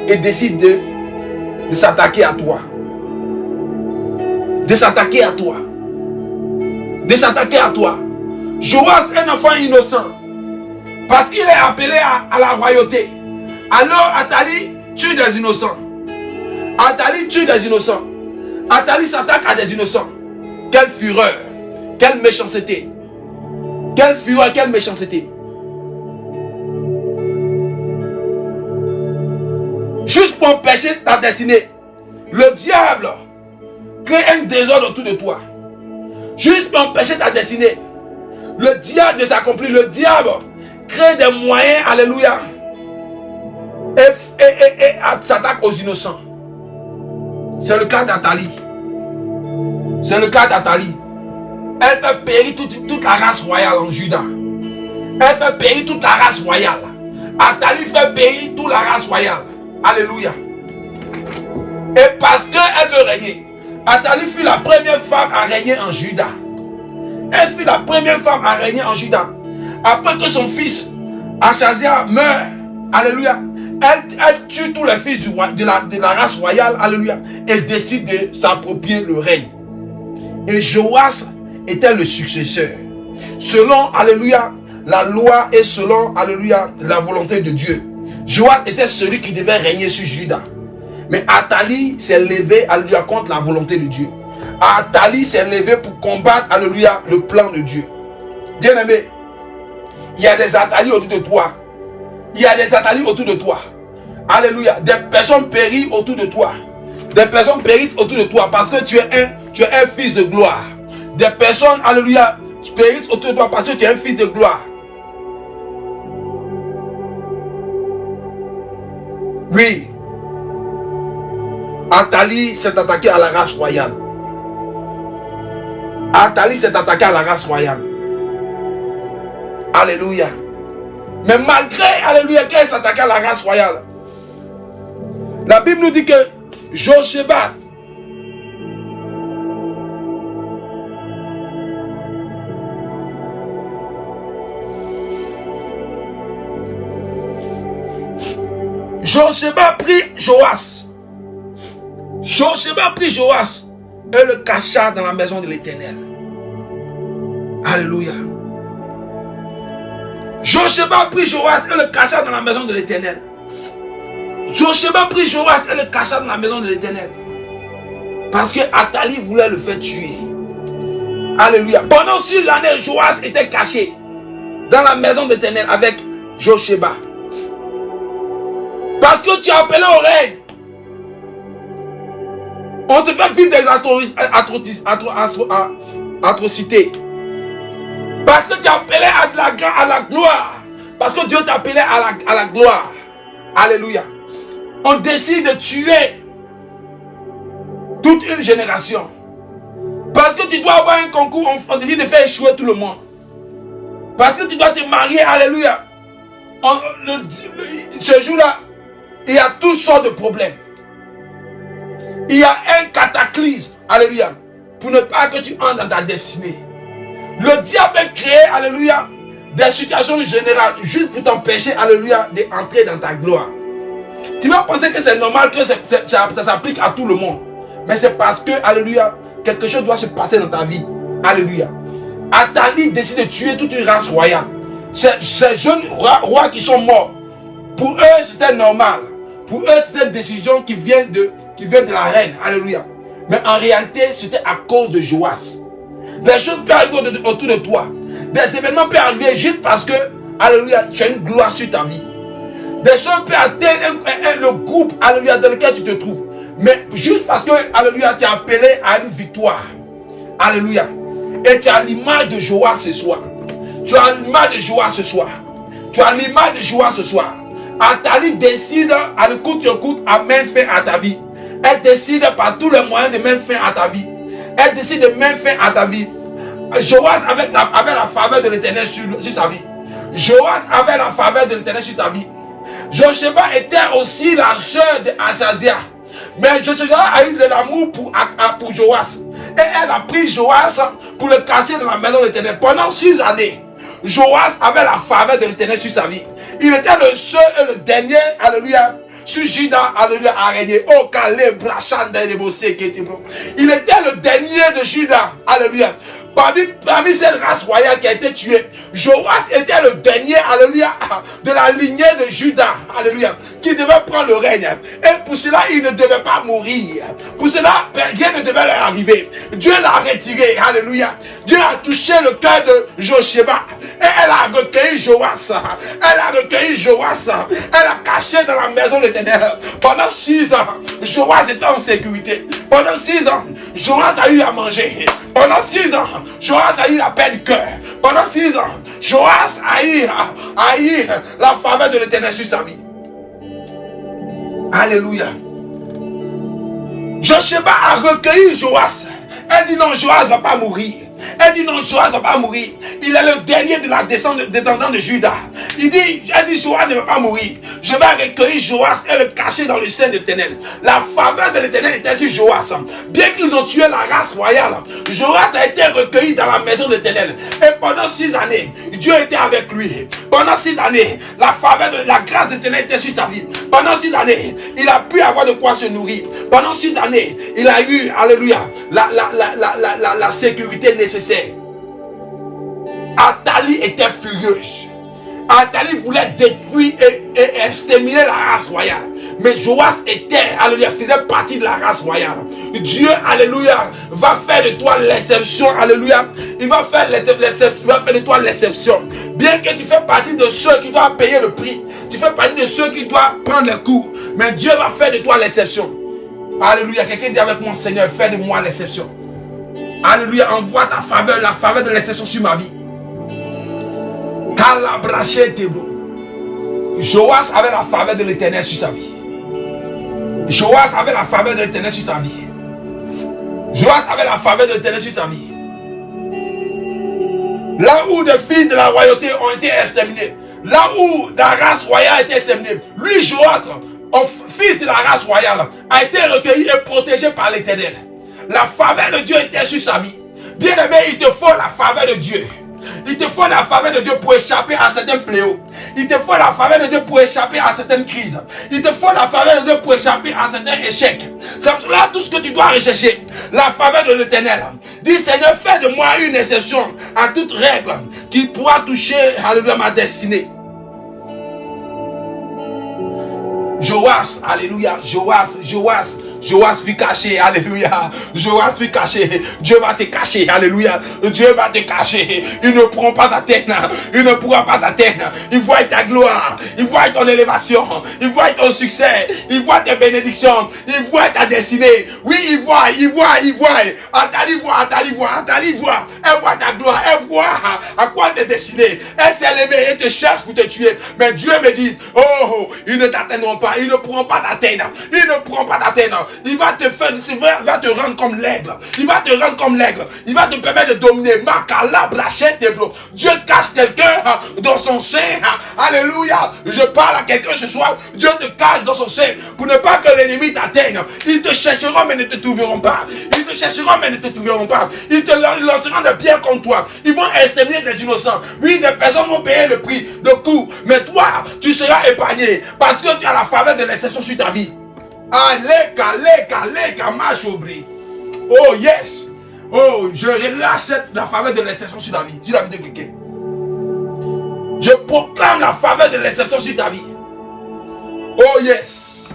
et décide de s'attaquer à toi. De s'attaquer à toi. De s'attaquer à toi. Joas, un enfant innocent, parce qu'il est appelé à la royauté. Alors Athalie tue des innocents. Athalie tue des innocents. Athalie s'attaque à des innocents. Quelle fureur, quelle méchanceté. Quelle fureur, quelle méchanceté. Juste pour empêcher ta destinée, le diable crée un désordre autour de toi. Juste pour empêcher ta destinée, le diable de s'accomplir. Le diable crée des moyens, alléluia, et s'attaque aux innocents. C'est le cas d'Athalie. C'est le cas d'Athalie. Elle fait périr toute la race royale en Juda. Elle fait périr toute la race royale. Athalie fait périr toute la race royale. Alléluia. Et parce qu'elle veut régner, Athalie fut la première femme à régner en Juda. Elle fut la première femme à régner en Juda. Après que son fils Achazia meurt, alléluia, elle tue tous les fils de la race royale, alléluia, et décide de s'approprier le règne. Et Joas était le successeur. Selon, alléluia, la loi et selon, alléluia, la volonté de Dieu. Joas était celui qui devait régner sur Juda. Mais Athalie s'est levée, alléluia, contre la volonté de Dieu. Athalie s'est levée pour combattre, alléluia, le plan de Dieu. Bien aimé, il y a des Athalie autour de toi. Il y a des Athalie autour de toi. Alléluia. Des personnes périssent autour de toi. Des personnes périssent autour de toi parce que tu es un fils de gloire. Des personnes, alléluia, périssent autour de toi parce que tu es un fils de gloire. Oui. Athalie s'est attaqué à la race royale. Athalie s'est attaqué à la race royale. Alléluia. Mais malgré, alléluia, qu'elle s'attaquait à la race royale, la Bible nous dit que Josheba, prit Joas. Josheba prit Joas et le cacha dans la maison de l'Éternel. Alléluia. Josheba prit Joas et le cacha dans la maison de l'Éternel. Josheba prit Joas et le cacha dans la maison de l'Éternel. Parce que Athalie voulait le faire tuer. Alléluia. Pendant 6 années, Joas était caché dans la maison de l'Éternel avec Josheba. Parce que tu es appelé au règne. On te fait vivre des atrocités. Parce que tu es appelé à la gloire. Parce que Dieu t'a appelé à la gloire. Alléluia. On décide de tuer toute une génération. Parce que tu dois avoir un concours, on décide de faire échouer tout le monde. Parce que tu dois te marier, alléluia. Ce jour-là, il y a toutes sortes de problèmes. Il y a un cataclysme, alléluia, pour ne pas que tu entres dans ta destinée. Le diable a créé, alléluia, des situations générales juste pour t'empêcher, alléluia, d'entrer dans ta gloire. Tu vas penser que c'est normal que ça s'applique à tout le monde. Mais c'est parce que, alléluia, quelque chose doit se passer dans ta vie. Alléluia. Athalie décide de tuer toute une race royale. Ces jeunes rois qui sont morts, pour eux c'était normal. Pour eux c'était une décision qui vient de la reine. Alléluia. Mais en réalité c'était à cause de Joas. Les choses peuvent arriver autour de toi. Des événements peuvent arriver juste parce que, alléluia, tu as une gloire sur ta vie. Des choses peuvent atteindre le groupe, alléluia, dans lequel tu te trouves. Mais juste parce que, alléluia, tu es appelé à une victoire. Alléluia. Et tu as l'image de Joas ce soir. Tu as l'image de Joas ce soir. Tu as l'image de Joas ce soir. Athalie décide à l'écoute à mettre fin à ta vie. Elle décide par tous les moyens de mettre fin à ta vie. Elle décide de mettre fin à ta vie. Joas avait la faveur de l'Éternel sur sa vie. Joas avait la faveur de l'Éternel sur ta vie. Josheba était aussi la sœur d'Achazia. Mais Josheba a eu de l'amour pour Joas. Et elle a pris Joas pour le cacher dans la maison de l'Éternel. Pendant 6 années, Joas avait la faveur de l'Éternel sur sa vie. Il était le seul et le dernier, alléluia, sur Juda, alléluia, à régner. Oh, Caleb, Brachanda, et les bossés qui étaient bons. Il était le dernier de Juda, alléluia. Parmi cette race royale qui a été tuée, Joas était le dernier, alléluia, de la lignée de Juda, alléluia, qui devait prendre le règne. Et pour cela, il ne devait pas mourir. Pour cela, rien ne devait leur arriver. Dieu l'a retiré, alléluia. Dieu a touché le cœur de Josheba. Et elle a recueilli Joas. Elle a recueilli Joas. Elle a caché dans la maison de l'Éternel. Pendant 6 ans, Joas était en sécurité. Pendant 6 ans, Joas a eu à manger. Pendant 6 ans, Joas a eu la paix du cœur. Pendant 6 ans, Joas a eu la faveur de l'Éternel sur sa vie. Alléluia. Josheba a recueilli Joas. Elle dit non, Joas ne va pas mourir. Elle dit non, Joas ne va pas mourir. Il est le dernier de la descendant de Juda. Elle dit Joas ne va pas mourir. Je vais recueillir Joas et le cacher dans le sein de l'Éternel. La faveur de l'Éternel était sur Joas. Bien qu'ils ont tué la race royale, Joas a été recueilli dans la maison de l'Éternel. Et pendant 6 années, Dieu était avec lui. Pendant 6 années, la faveur de la grâce de l'Éternel était sur sa vie. Pendant 6 années, il a pu avoir de quoi se nourrir. Pendant 6 années, il a eu, alléluia, la sécurité nécessaire. Athalie était furieuse. Athalie voulait détruire et exterminer la race royale. Mais Joas alléluia, faisait partie de la race royale. Dieu, alléluia, va faire de toi l'exception, alléluia. Il va faire de toi l'exception. Bien que tu fais partie de ceux qui doivent payer le prix. Tu fais partie de ceux qui doivent prendre les coups. Mais Dieu va faire de toi l'exception. Alléluia. Quelqu'un dit avec moi, Seigneur, fais de moi l'exception. Alléluia, envoie ta faveur, la faveur de l'exception sur ma vie. Joas avait la faveur de l'Éternel sur sa vie. Joas avait la faveur de l'Éternel sur sa vie. Joas avait la faveur de l'Éternel sur sa vie. Là où des filles de la royauté ont été exterminées, là où la race royale a été exterminée, lui, Joas, fils de la race royale, a été recueilli et protégé par l'Éternel. La faveur de Dieu était sur sa vie. Bien aimé, il te faut la faveur de Dieu. Il te faut la faveur de Dieu pour échapper à certains fléaux. Il te faut la faveur de Dieu pour échapper à certaines crises. Il te faut la faveur de Dieu pour échapper à certains échecs. C'est là tout ce que tu dois rechercher. La faveur de l'Éternel. Dis Seigneur, fais de moi une exception à toute règle qui pourra toucher alléluia ma destinée. Joas, alléluia, Joas fut caché, alléluia. Joas fut caché. Dieu va te cacher, alléluia. Dieu va te cacher. Il ne pourra pas t'atteindre. Il ne pourra pas t'atteindre. Il voit ta gloire. Il voit ton élévation. Il voit ton succès. Il voit tes bénédictions. Il voit ta destinée. Oui, il voit. Athalie voit. Elle voit ta gloire. Elle voit à quoi tu es destiné. Elle s'est levée et te cherche pour te tuer. Mais Dieu me dit, oh, ils ne t'atteindront pas. Ils ne pourront pas t'atteindre. Il va te faire, va te rendre comme l'aigle. Il va te rendre comme l'aigle. Il va te permettre de dominer. Dieu cache quelqu'un dans son sein. Alléluia. Je parle à quelqu'un ce soir. Dieu te cache dans son sein pour ne pas que l'ennemi t'atteigne. Ils te chercheront mais ne te trouveront pas. Ils te lanceront des pierres contre toi. Ils vont exterminer des innocents. Oui, des personnes vont payer le prix de coups. Mais toi, tu seras épargné parce que tu as la faveur de l'exception sur ta vie. Oh yes. Oh, je relâche la faveur de l'exception sur la vie. Sur la vie de quelqu'un. Je proclame la faveur de l'exception sur ta vie. Oh yes.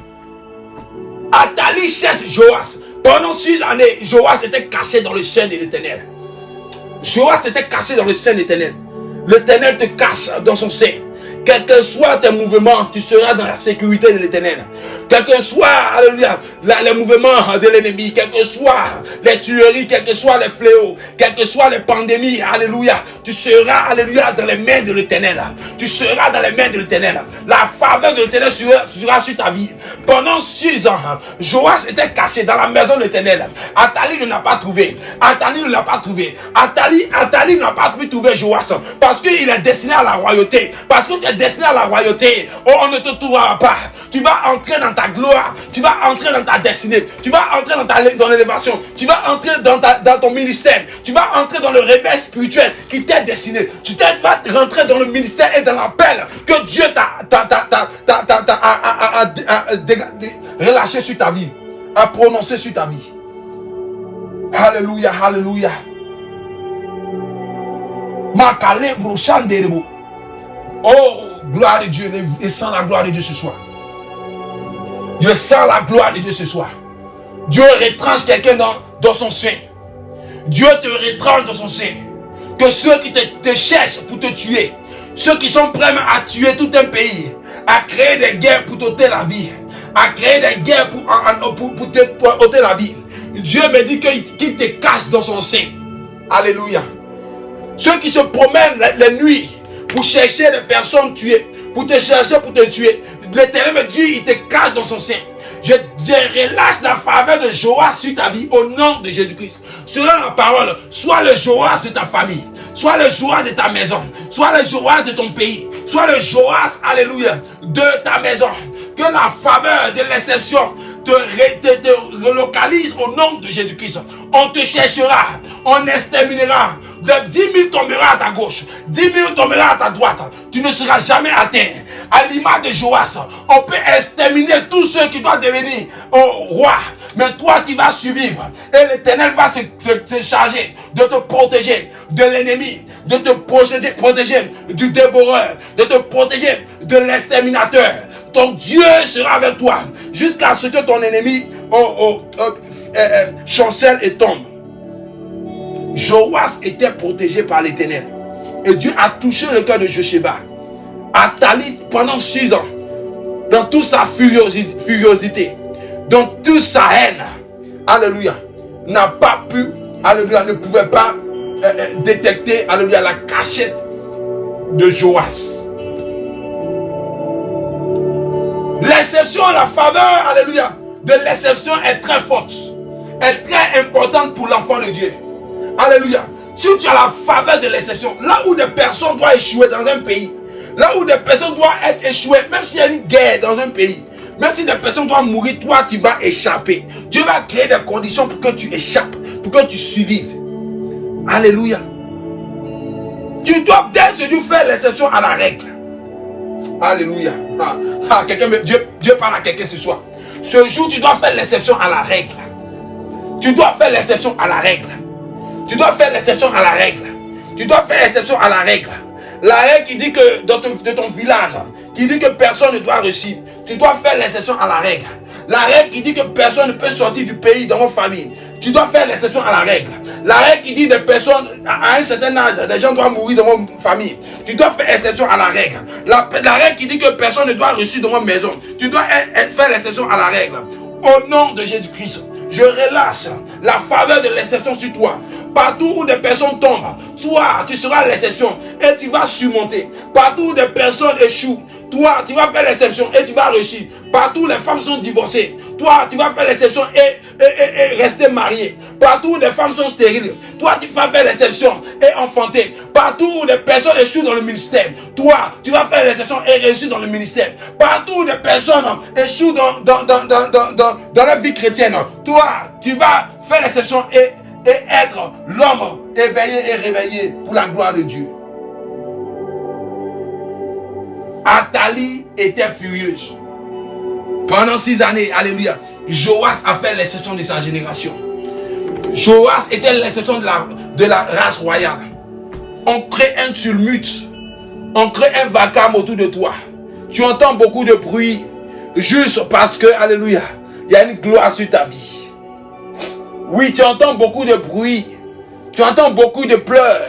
Athalie cherche Joas. Pendant 6 années, Joas était caché dans le sein de l'Éternel. Joas était caché dans le sein de l'Éternel. L'Éternel te cache dans son sein. Quels que soient tes mouvements, tu seras dans la sécurité de l'Éternel. Quel que soit, alléluia, les mouvements de l'ennemi, quels que soient les tueries, quels que soient les fléaux, quelles que soient les pandémies, alléluia, tu seras, alléluia, dans les mains de l'Éternel. Tu seras dans les mains de l'Éternel. La faveur de l'Éternel sera sur ta vie. Pendant 6 ans, Joas était caché dans la maison de l'Éternel. Athalie ne l'a pas trouvé. Athalie ne l'a pas trouvé. Athalie n'a pas pu trouver Joas parce qu'il est destiné à la royauté. Parce que tu es destiné à la royauté. Oh, on ne te trouvera pas. Tu vas entrer dans ta gloire. Tu vas entrer dans ta destinée. Tu vas entrer dans l'élévation. Tu vas entrer dans ton ministère. Tu vas entrer dans le réveil spirituel qui t'est destiné. Tu vas rentrer dans le ministère et dans l'appel que Dieu t'a relâché sur ta vie, a prononcé sur ta vie. Alléluia, alléluia. Oh, gloire de Dieu. Je sens la gloire de Dieu ce soir. Je sens la gloire de Dieu ce soir. Dieu retranche quelqu'un dans son sein. Dieu te retranche dans son sein. Que ceux qui te cherchent pour te tuer, ceux qui sont prêts à tuer tout un pays, à créer des guerres pour t'ôter la vie, à créer des guerres pour t'ôter la vie, Dieu me dit qu'il te cache dans son sein. Alléluia. Ceux qui se promènent les nuits pour chercher des personnes tuées, pour te chercher, pour te tuer, l'Éternel me dit, il te cache dans son sein. Je relâche la faveur de Joas sur ta vie au nom de Jésus-Christ. Selon la parole, soit le Joas de ta famille, soit le Joas de ta maison, soit le Joas de ton pays, soit le Joas, alléluia, de ta maison. Que la faveur de l'exception te relocalise au nom de Jésus-Christ. On te cherchera, on exterminera. De 10 000 tombera à ta gauche, 10 000 tombera à ta droite. Tu ne seras jamais atteint. À l'image de Joas, on peut exterminer tous ceux qui doivent devenir roi. Mais toi, tu vas survivre. Et l'Éternel va se charger de te protéger de l'ennemi, de te protéger du dévoreur, de te protéger de l'exterminateur. Ton Dieu sera avec toi jusqu'à ce que ton ennemi chancelle et tombe. Joas était protégé par l'Éternel. Et Dieu a touché le cœur de Josheba. Athalie, pendant 6 ans, dans toute sa furiosité, dans toute sa haine, alléluia, n'a pas pu, alléluia, ne pouvait pas détecter, alléluia, la cachette de Joas. L'exception, la faveur, alléluia, de l'exception est très forte, est très importante pour l'enfant de Dieu. Alléluia. Si tu as la faveur de l'exception, là où des personnes doivent échouer dans un pays, là où des personnes doivent être échouées, même s'il y a une guerre dans un pays, même si des personnes doivent mourir, toi tu vas échapper. Dieu va créer des conditions pour que tu échappes, pour que tu survives. Alléluia. Tu dois dès ce jour faire l'exception à la règle. Alléluia. Dieu parle à quelqu'un ce soir. Ce jour, tu dois faire l'exception à la règle. Tu dois faire l'exception à la règle. Tu dois faire l'exception à la règle. Tu dois faire l'exception à la règle. La règle qui dit que de ton village, qui dit que personne ne doit réussir. Tu dois faire l'exception à la règle. La règle qui dit que personne ne peut sortir du pays dans vos familles. Tu dois faire l'exception à la règle. La règle qui dit des personnes à un certain âge, des gens doivent mourir dans vos familles. Tu dois faire exception à la règle. La règle qui dit que personne ne doit réussir dans vos maisons. Tu dois faire l'exception à la règle. Au nom de Jésus-Christ, je relâche la faveur de l'exception sur toi. Partout où des personnes tombent, toi, tu seras l'exception et tu vas surmonter. Partout où des personnes échouent, toi, tu vas faire l'exception et tu vas réussir. Partout où les femmes sont divorcées, toi, tu vas faire l'exception et rester marié. Partout où des femmes sont stériles, toi, tu vas faire l'exception et enfanter. Partout où des personnes échouent dans le ministère, toi, tu vas faire l'exception et réussir dans le ministère. Partout où des personnes échouent dans la vie chrétienne, toi, tu vas faire l'exception et être l'homme éveillé et réveillé pour la gloire de Dieu. Athalie était furieuse. Pendant 6 années, alléluia, Joas a fait l'exception de sa génération. Joas était l'exception de la race royale. On crée un tumulte, on crée un vacarme autour de toi. Tu entends beaucoup de bruit, juste parce que, alléluia, il y a une gloire sur ta vie. Oui, tu entends beaucoup de bruit. Tu entends beaucoup de pleurs.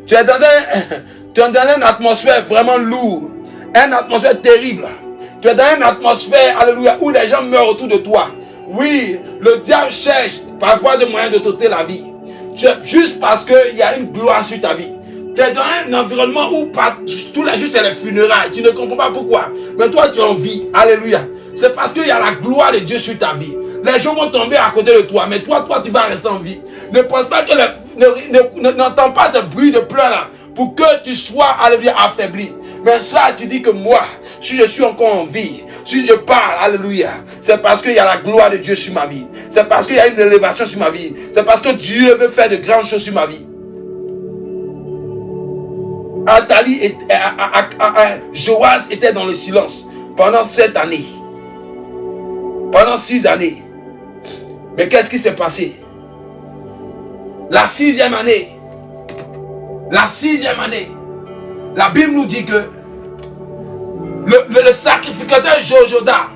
Tu es dans une atmosphère vraiment lourde. Une atmosphère terrible. Tu es dans une atmosphère, alléluia, où des gens meurent autour de toi. Oui, le diable cherche parfois des moyens de t'ôter la vie. Juste parce qu'il y a une gloire sur ta vie. Tu es dans un environnement où tous les jours c'est les funérailles. Tu ne comprends pas pourquoi. Mais toi tu es en vie. Alléluia. C'est parce qu'il y a la gloire de Dieu sur ta vie. Les gens vont tomber à côté de toi. Mais toi tu vas rester en vie. Ne pense pas que n'entends pas ce bruit de pleurs là. Pour que tu sois, alléluia, affaibli. Mais ça, tu dis que moi, si je suis encore en vie, si je parle, alléluia, c'est parce qu'il y a la gloire de Dieu sur ma vie. C'est parce qu'il y a une élévation sur ma vie. C'est parce que Dieu veut faire de grandes choses sur ma vie. Joas était dans le silence pendant 7 années. Pendant 6 années. Mais qu'est-ce qui s'est passé? La 6e année. La 6e année. La Bible nous dit que le sacrificateur Jehoiada,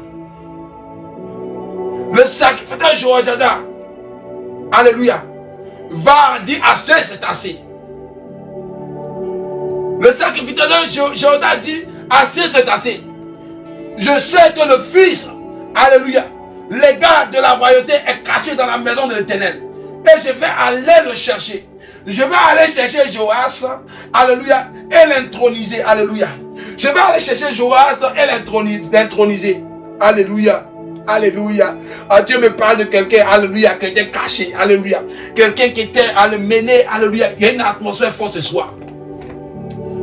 alléluia, va dire assez, c'est assez. Le sacrificateur Jehoiada dit assez, c'est assez. Je sais que le fils, alléluia, l'égal de la royauté est caché dans la maison de l'Éternel. Et je vais aller le chercher. Je vais aller chercher Joas, alléluia, et l'introniser, alléluia. Je vais aller chercher Joas et l'introniser, alléluia, alléluia. Dieu me parle de quelqu'un, alléluia, qui était caché, alléluia. Quelqu'un qui était à le mener, alléluia. Il y a une atmosphère forte ce soir.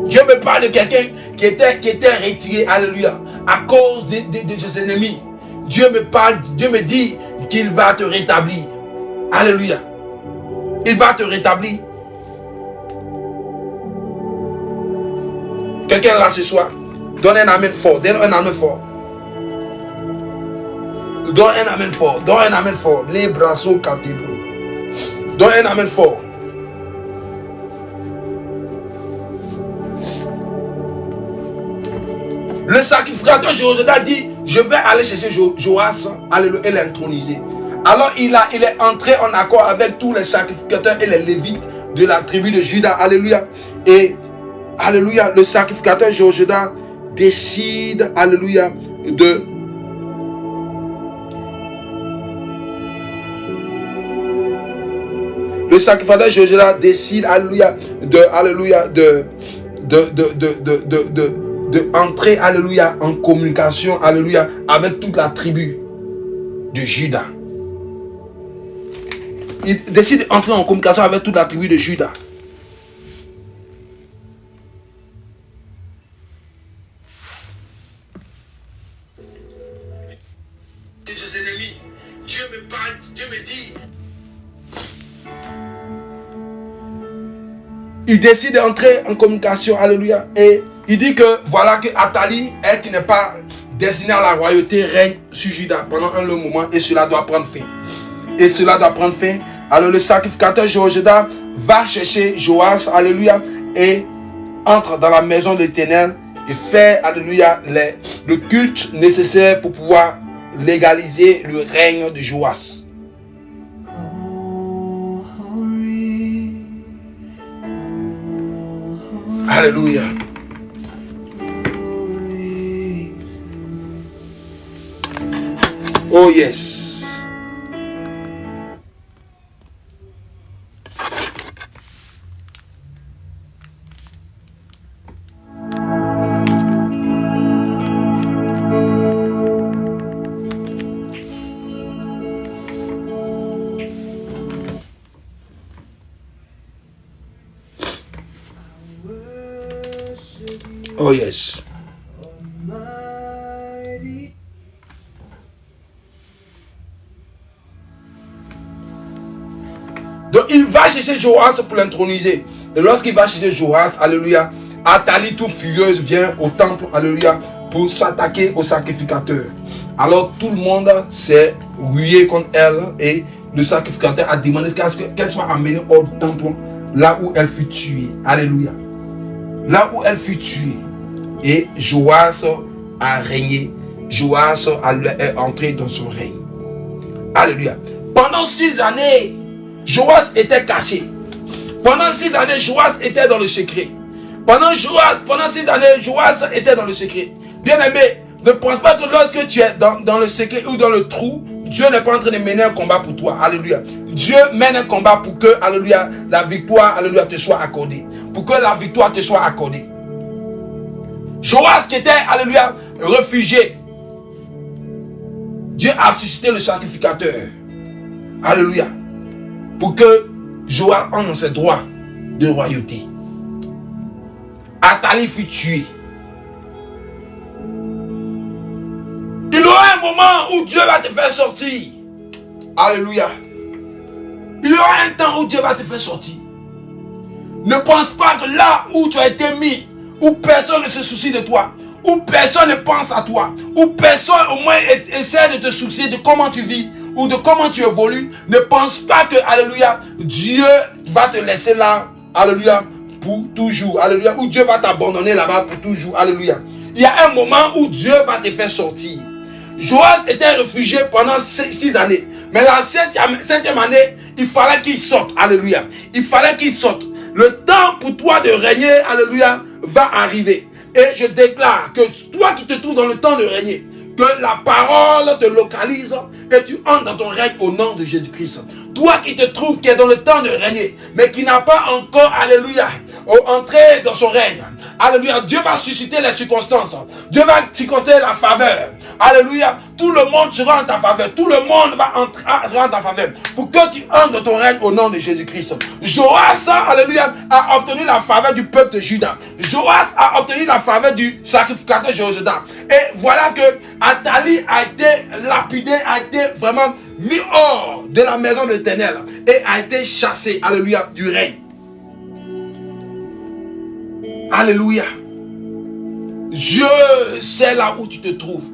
Dieu me parle de quelqu'un qui était retiré, alléluia, à cause de ses ennemis. Dieu me parle, Dieu me dit qu'il va te rétablir, alléluia. Il va te rétablir. Quelqu'un là ce soir, donne un amen fort, donne un amen fort. Donne un amen fort, donne un amen fort. Les brassos cathédraux. Donne un amen fort. Le sacrificateur Jehoiada dit, je vais aller chercher Joas, alléluia, et l'introniser. Alors il est entré en accord avec tous les sacrificateurs et les lévites de la tribu de Juda, alléluia. Et alléluia, le sacrificateur Jehoiada décide, alléluia, le sacrificateur Jehoiada décide, alléluia, de entrer, alléluia, en communication, alléluia, avec toute la tribu de Juda. Il décide d'entrer en communication avec toute la tribu de Juda. De ses ennemis, Dieu me parle, Dieu me dit. Il décide d'entrer en communication, alléluia, et il dit que voilà que Athalie, elle qui n'est pas destinée à la royauté, règne sur Juda pendant un long moment, et cela doit prendre fin. Alors le sacrificateur Jehoiada va chercher Joas, alléluia, et entre dans la maison de l'Éternel et fait, alléluia, le culte nécessaire pour pouvoir légaliser le règne de Joas. Alléluia. Oh yes. Oh yes. Donc il va chercher Joas pour l'introniser. Et lorsqu'il va chercher Joas, alléluia, Athalie toute furieuse vient au temple, alléluia, pour s'attaquer au sacrificateur. Alors tout le monde s'est rué contre elle et le sacrificateur a demandé qu'elle soit amenée au temple, là où elle fut tuée. Alléluia. Là où elle fut tuée. Et Joas a régné. Joas est entré dans son règne. Alléluia. Pendant 6 années, Joas était caché. Pendant 6 années, Joas était dans le secret. Pendant 6 années, Joas était dans le secret. Bien aimé, ne pense pas que lorsque tu es dans le secret ou dans le trou, Dieu n'est pas en train de mener un combat pour toi. Alléluia. Dieu mène un combat pour que, alléluia, la victoire, alléluia, te soit accordée. Pour que la victoire te soit accordée. Joas qui était, alléluia, réfugié. Dieu a suscité le sacrificateur. Alléluia. Pour que Joas entre dans ses droits de royauté. Athalie fut tué. Il y aura un moment où Dieu va te faire sortir. Alléluia. Il y aura un temps où Dieu va te faire sortir. Ne pense pas que là où tu as été mis, où personne ne se soucie de toi, où personne ne pense à toi, où personne au moins essaie de te soucier de comment tu vis ou de comment tu évolues, ne pense pas que, alléluia, Dieu va te laisser là, alléluia, pour toujours, alléluia, ou Dieu va t'abandonner là-bas pour toujours, alléluia. Il y a un moment où Dieu va te faire sortir. Joas était réfugié pendant 6 années, mais la 7e année, il fallait qu'il sorte, alléluia, il fallait qu'il sorte. Le temps pour toi de régner, alléluia, va arriver. Et je déclare que toi qui te trouves dans le temps de régner, que la parole te localise et tu entres dans ton règne au nom de Jésus-Christ. Toi qui te trouves, qui est dans le temps de régner, mais qui n'a pas encore, alléluia, entré dans son règne. Alléluia, Dieu va susciter les circonstances. Dieu va circonstancer la faveur. Alléluia, tout le monde sera en ta faveur. Tout le monde sera en ta faveur. Pour que tu entres dans ton règne au nom de Jésus-Christ. Joas, alléluia, a obtenu la faveur du peuple de Juda. Joas a obtenu la faveur du sacrificateur Jéhoshaphat. Et voilà que Athalie a été lapidé, a été vraiment mis hors de la maison de l'Éternel. Et a été chassé, alléluia, du règne. Alléluia. Dieu sait là où tu te trouves.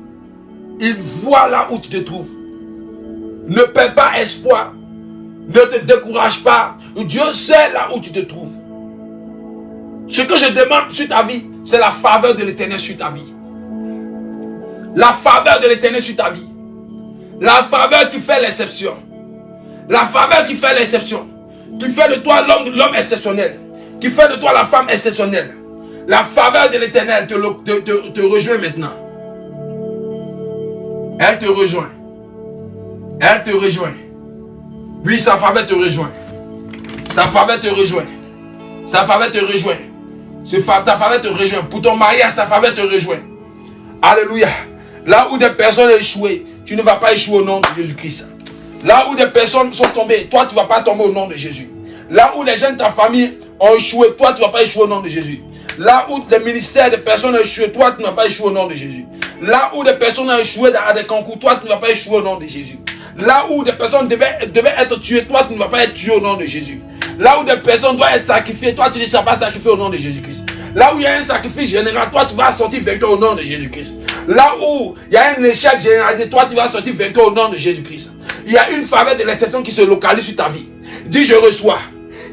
Il voit là où tu te trouves. Ne perds pas espoir. Ne te décourage pas. Dieu sait là où tu te trouves. Ce que je demande sur ta vie, c'est la faveur de l'Éternel sur ta vie. La faveur de l'Éternel sur ta vie. La faveur qui fait l'exception. La faveur qui fait l'exception. Qui fait de toi l'homme exceptionnel. Qui fait de toi la femme exceptionnelle. La faveur de l'Éternel te rejoint maintenant. Elle te rejoint. Elle te rejoint. Oui, sa faveur te rejoint. Sa faveur te rejoint. Sa faveur te rejoint. Ta faveur te rejoint. Pour ton mariage, sa faveur te rejoint. Alléluia. Là où des personnes ont échoué, tu ne vas pas échouer au nom de Jésus-Christ. Là où des personnes sont tombées, toi, tu ne vas pas tomber au nom de Jésus. Là où les gens de ta famille ont échoué, toi, tu ne vas pas échouer au nom de Jésus. Là où des ministères de personnes ont échoué, toi, tu ne vas pas échouer au nom de Jésus. Là où des personnes ont échoué à des concours, toi, tu ne vas pas échouer au nom de Jésus. Là où des personnes devaient être tuées, toi, tu ne vas pas être tué au nom de Jésus. Là où des personnes doivent être sacrifiées, toi, tu ne seras pas sacrifié au nom de Jésus-Christ. Là où il y a un sacrifice général, toi, tu vas sortir vainqueur au nom de Jésus-Christ. Là où il y a un échec généralisé, toi, tu vas sortir vainqueur au nom de Jésus-Christ. Il y a une faveur de l'exception qui se localise sur ta vie. Dis, je reçois.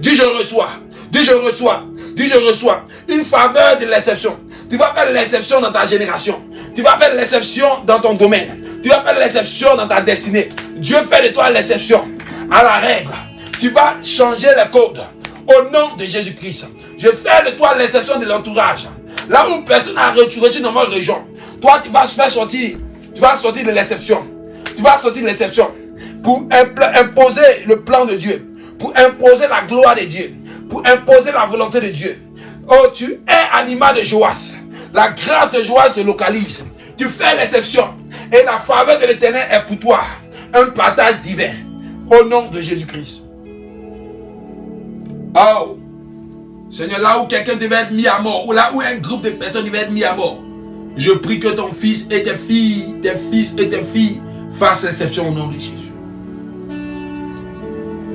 Dis, je reçois. Dis, je reçois. Dis, je reçois. Une faveur de l'exception. Tu vas faire l'exception dans ta génération. Tu vas faire l'exception dans ton domaine. Tu vas faire l'exception dans ta destinée. Dieu fait de toi l'exception à la règle. Tu vas changer les codes au nom de Jésus-Christ. Je fais de toi l'exception de l'entourage. Là où personne n'a reçu dans votre région, toi tu vas faire sortir. Tu vas sortir de l'exception. Tu vas sortir de l'exception pour imposer le plan de Dieu, pour imposer la gloire de Dieu, pour imposer la volonté de Dieu. Oh, tu es à l'image de Joas. La grâce de Joas se localise. Tu fais l'exception. Et la faveur de l'Éternel est pour toi un partage divin. Au nom de Jésus-Christ. Oh, Seigneur, là où quelqu'un devait être mis à mort, ou là où un groupe de personnes devait être mis à mort, je prie que ton fils et tes filles, tes fils et tes filles fassent l'exception au nom de Jésus.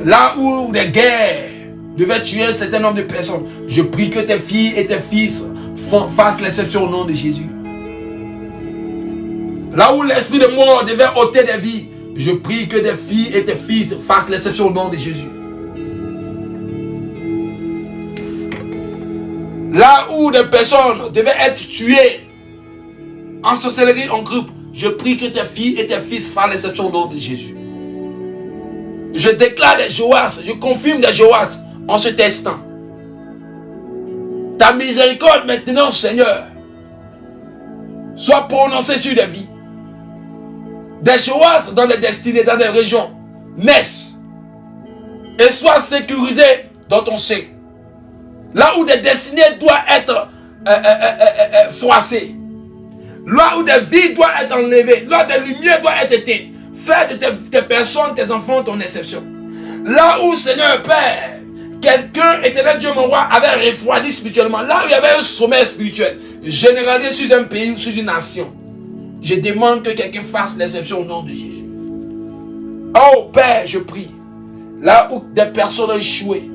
Là où des guerres devaient tuer un certain nombre de personnes, je prie que tes filles et tes fils fassent l'exception au nom de Jésus. Là où l'esprit de mort devait ôter des vies, je prie que tes filles et tes fils fassent l'exception au nom de Jésus. Là où des personnes devaient être tuées en sorcellerie, en groupe, je prie que tes filles et tes fils fassent l'exception au nom de Jésus. Je déclare des Joas, je confirme des Joas en ce instant. Ta miséricorde maintenant, Seigneur, soit prononcée sur des vies. Des Joas dans des destinées, dans des régions naissent et soient sécurisés dans ton sein. Là où des destinées doivent être froissées. Là où des vies doivent être enlevées. Là où des lumières doivent être éteintes. Fais de tes personnes, tes enfants, ton exception. Là où, Seigneur Père, quelqu'un, éternel Dieu mon roi, avait refroidi spirituellement. Là où il y avait un sommeil spirituel, généralisé sur un pays ou sur une nation. Je demande que quelqu'un fasse l'exception au nom de Jésus. Oh Père, je prie. Là où des personnes ont échoué,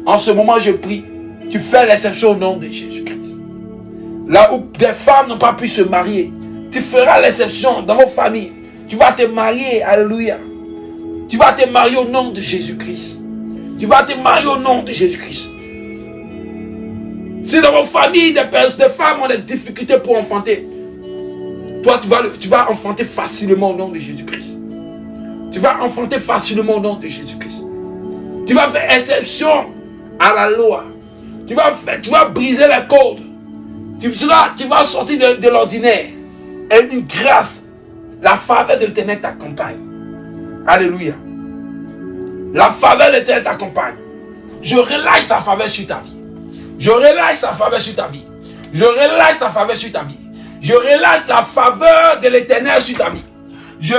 en ce moment je prie, tu fais l'exception au nom de Jésus-Christ. Là où des femmes n'ont pas pu se marier, tu feras l'exception dans vos familles. Tu vas te marier, alléluia. Tu vas te marier au nom de Jésus-Christ. Tu vas te marier au nom de Jésus-Christ. Si dans vos familles, des femmes ont des difficultés pour enfanter, toi, tu vas enfanter facilement au nom de Jésus-Christ. Tu vas enfanter facilement au nom de Jésus-Christ. Tu vas faire exception à la loi. Tu vas briser les codes. Tu vas sortir de l'ordinaire. Et une grâce, la faveur de l'Éternel t'accompagne. Alléluia. La faveur de l'Éternel t'accompagne. Je relâche sa faveur sur ta vie. Je relâche sa faveur sur ta vie. Je relâche sa faveur sur ta vie. Je relâche la faveur de l'Éternel sur ta vie. Je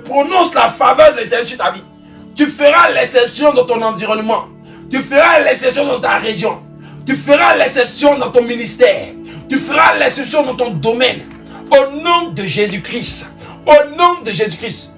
prononce la faveur de l'Éternel sur ta vie. Tu feras l'exception dans ton environnement. Tu feras l'exception dans ta région. Tu feras l'exception dans ton ministère. Tu feras l'exception dans ton domaine. Au nom de Jésus-Christ. Au nom de Jésus-Christ.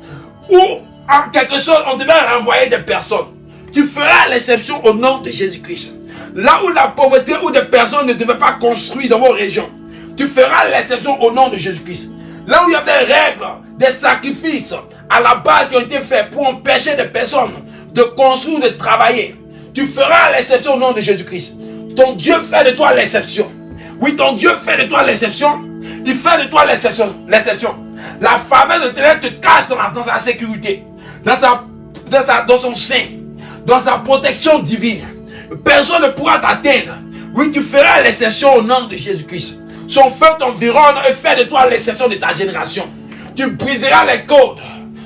Ou en quelque sorte, on devait renvoyer des personnes. Tu feras l'exception au nom de Jésus-Christ. Là où la pauvreté ou des personnes ne devaient pas construire dans vos régions, tu feras l'exception au nom de Jésus-Christ. Là où il y a des règles, des sacrifices à la base qui ont été faits pour empêcher des personnes de construire, de travailler, tu feras l'exception au nom de Jésus-Christ. Ton Dieu fait de toi l'exception. Oui, ton Dieu fait de toi l'exception. Il fait de toi l'exception. La faveur de l'Éternel te cache dans sa sécurité, dans son sein, dans sa protection divine. Personne ne pourra t'atteindre. Oui, tu feras l'exception au nom de Jésus-Christ. Son feu t'environne et fait de toi l'exception de ta génération. Tu briseras les codes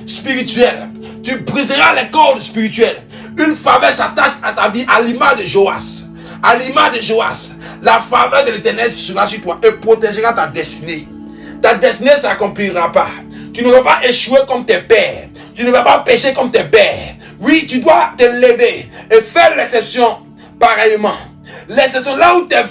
spirituels. Tu briseras les codes spirituels. Une faveur s'attache à ta vie à l'image de Joas. À l'image de Joas, la faveur de l'Éternel sera sur toi et protégera ta destinée. Ta destinée ne s'accomplira pas. Tu ne vas pas échouer comme tes pères. Tu ne vas pas pécher comme tes pères. Oui, tu dois te lever et faire l'exception pareillement. L'exception là où tes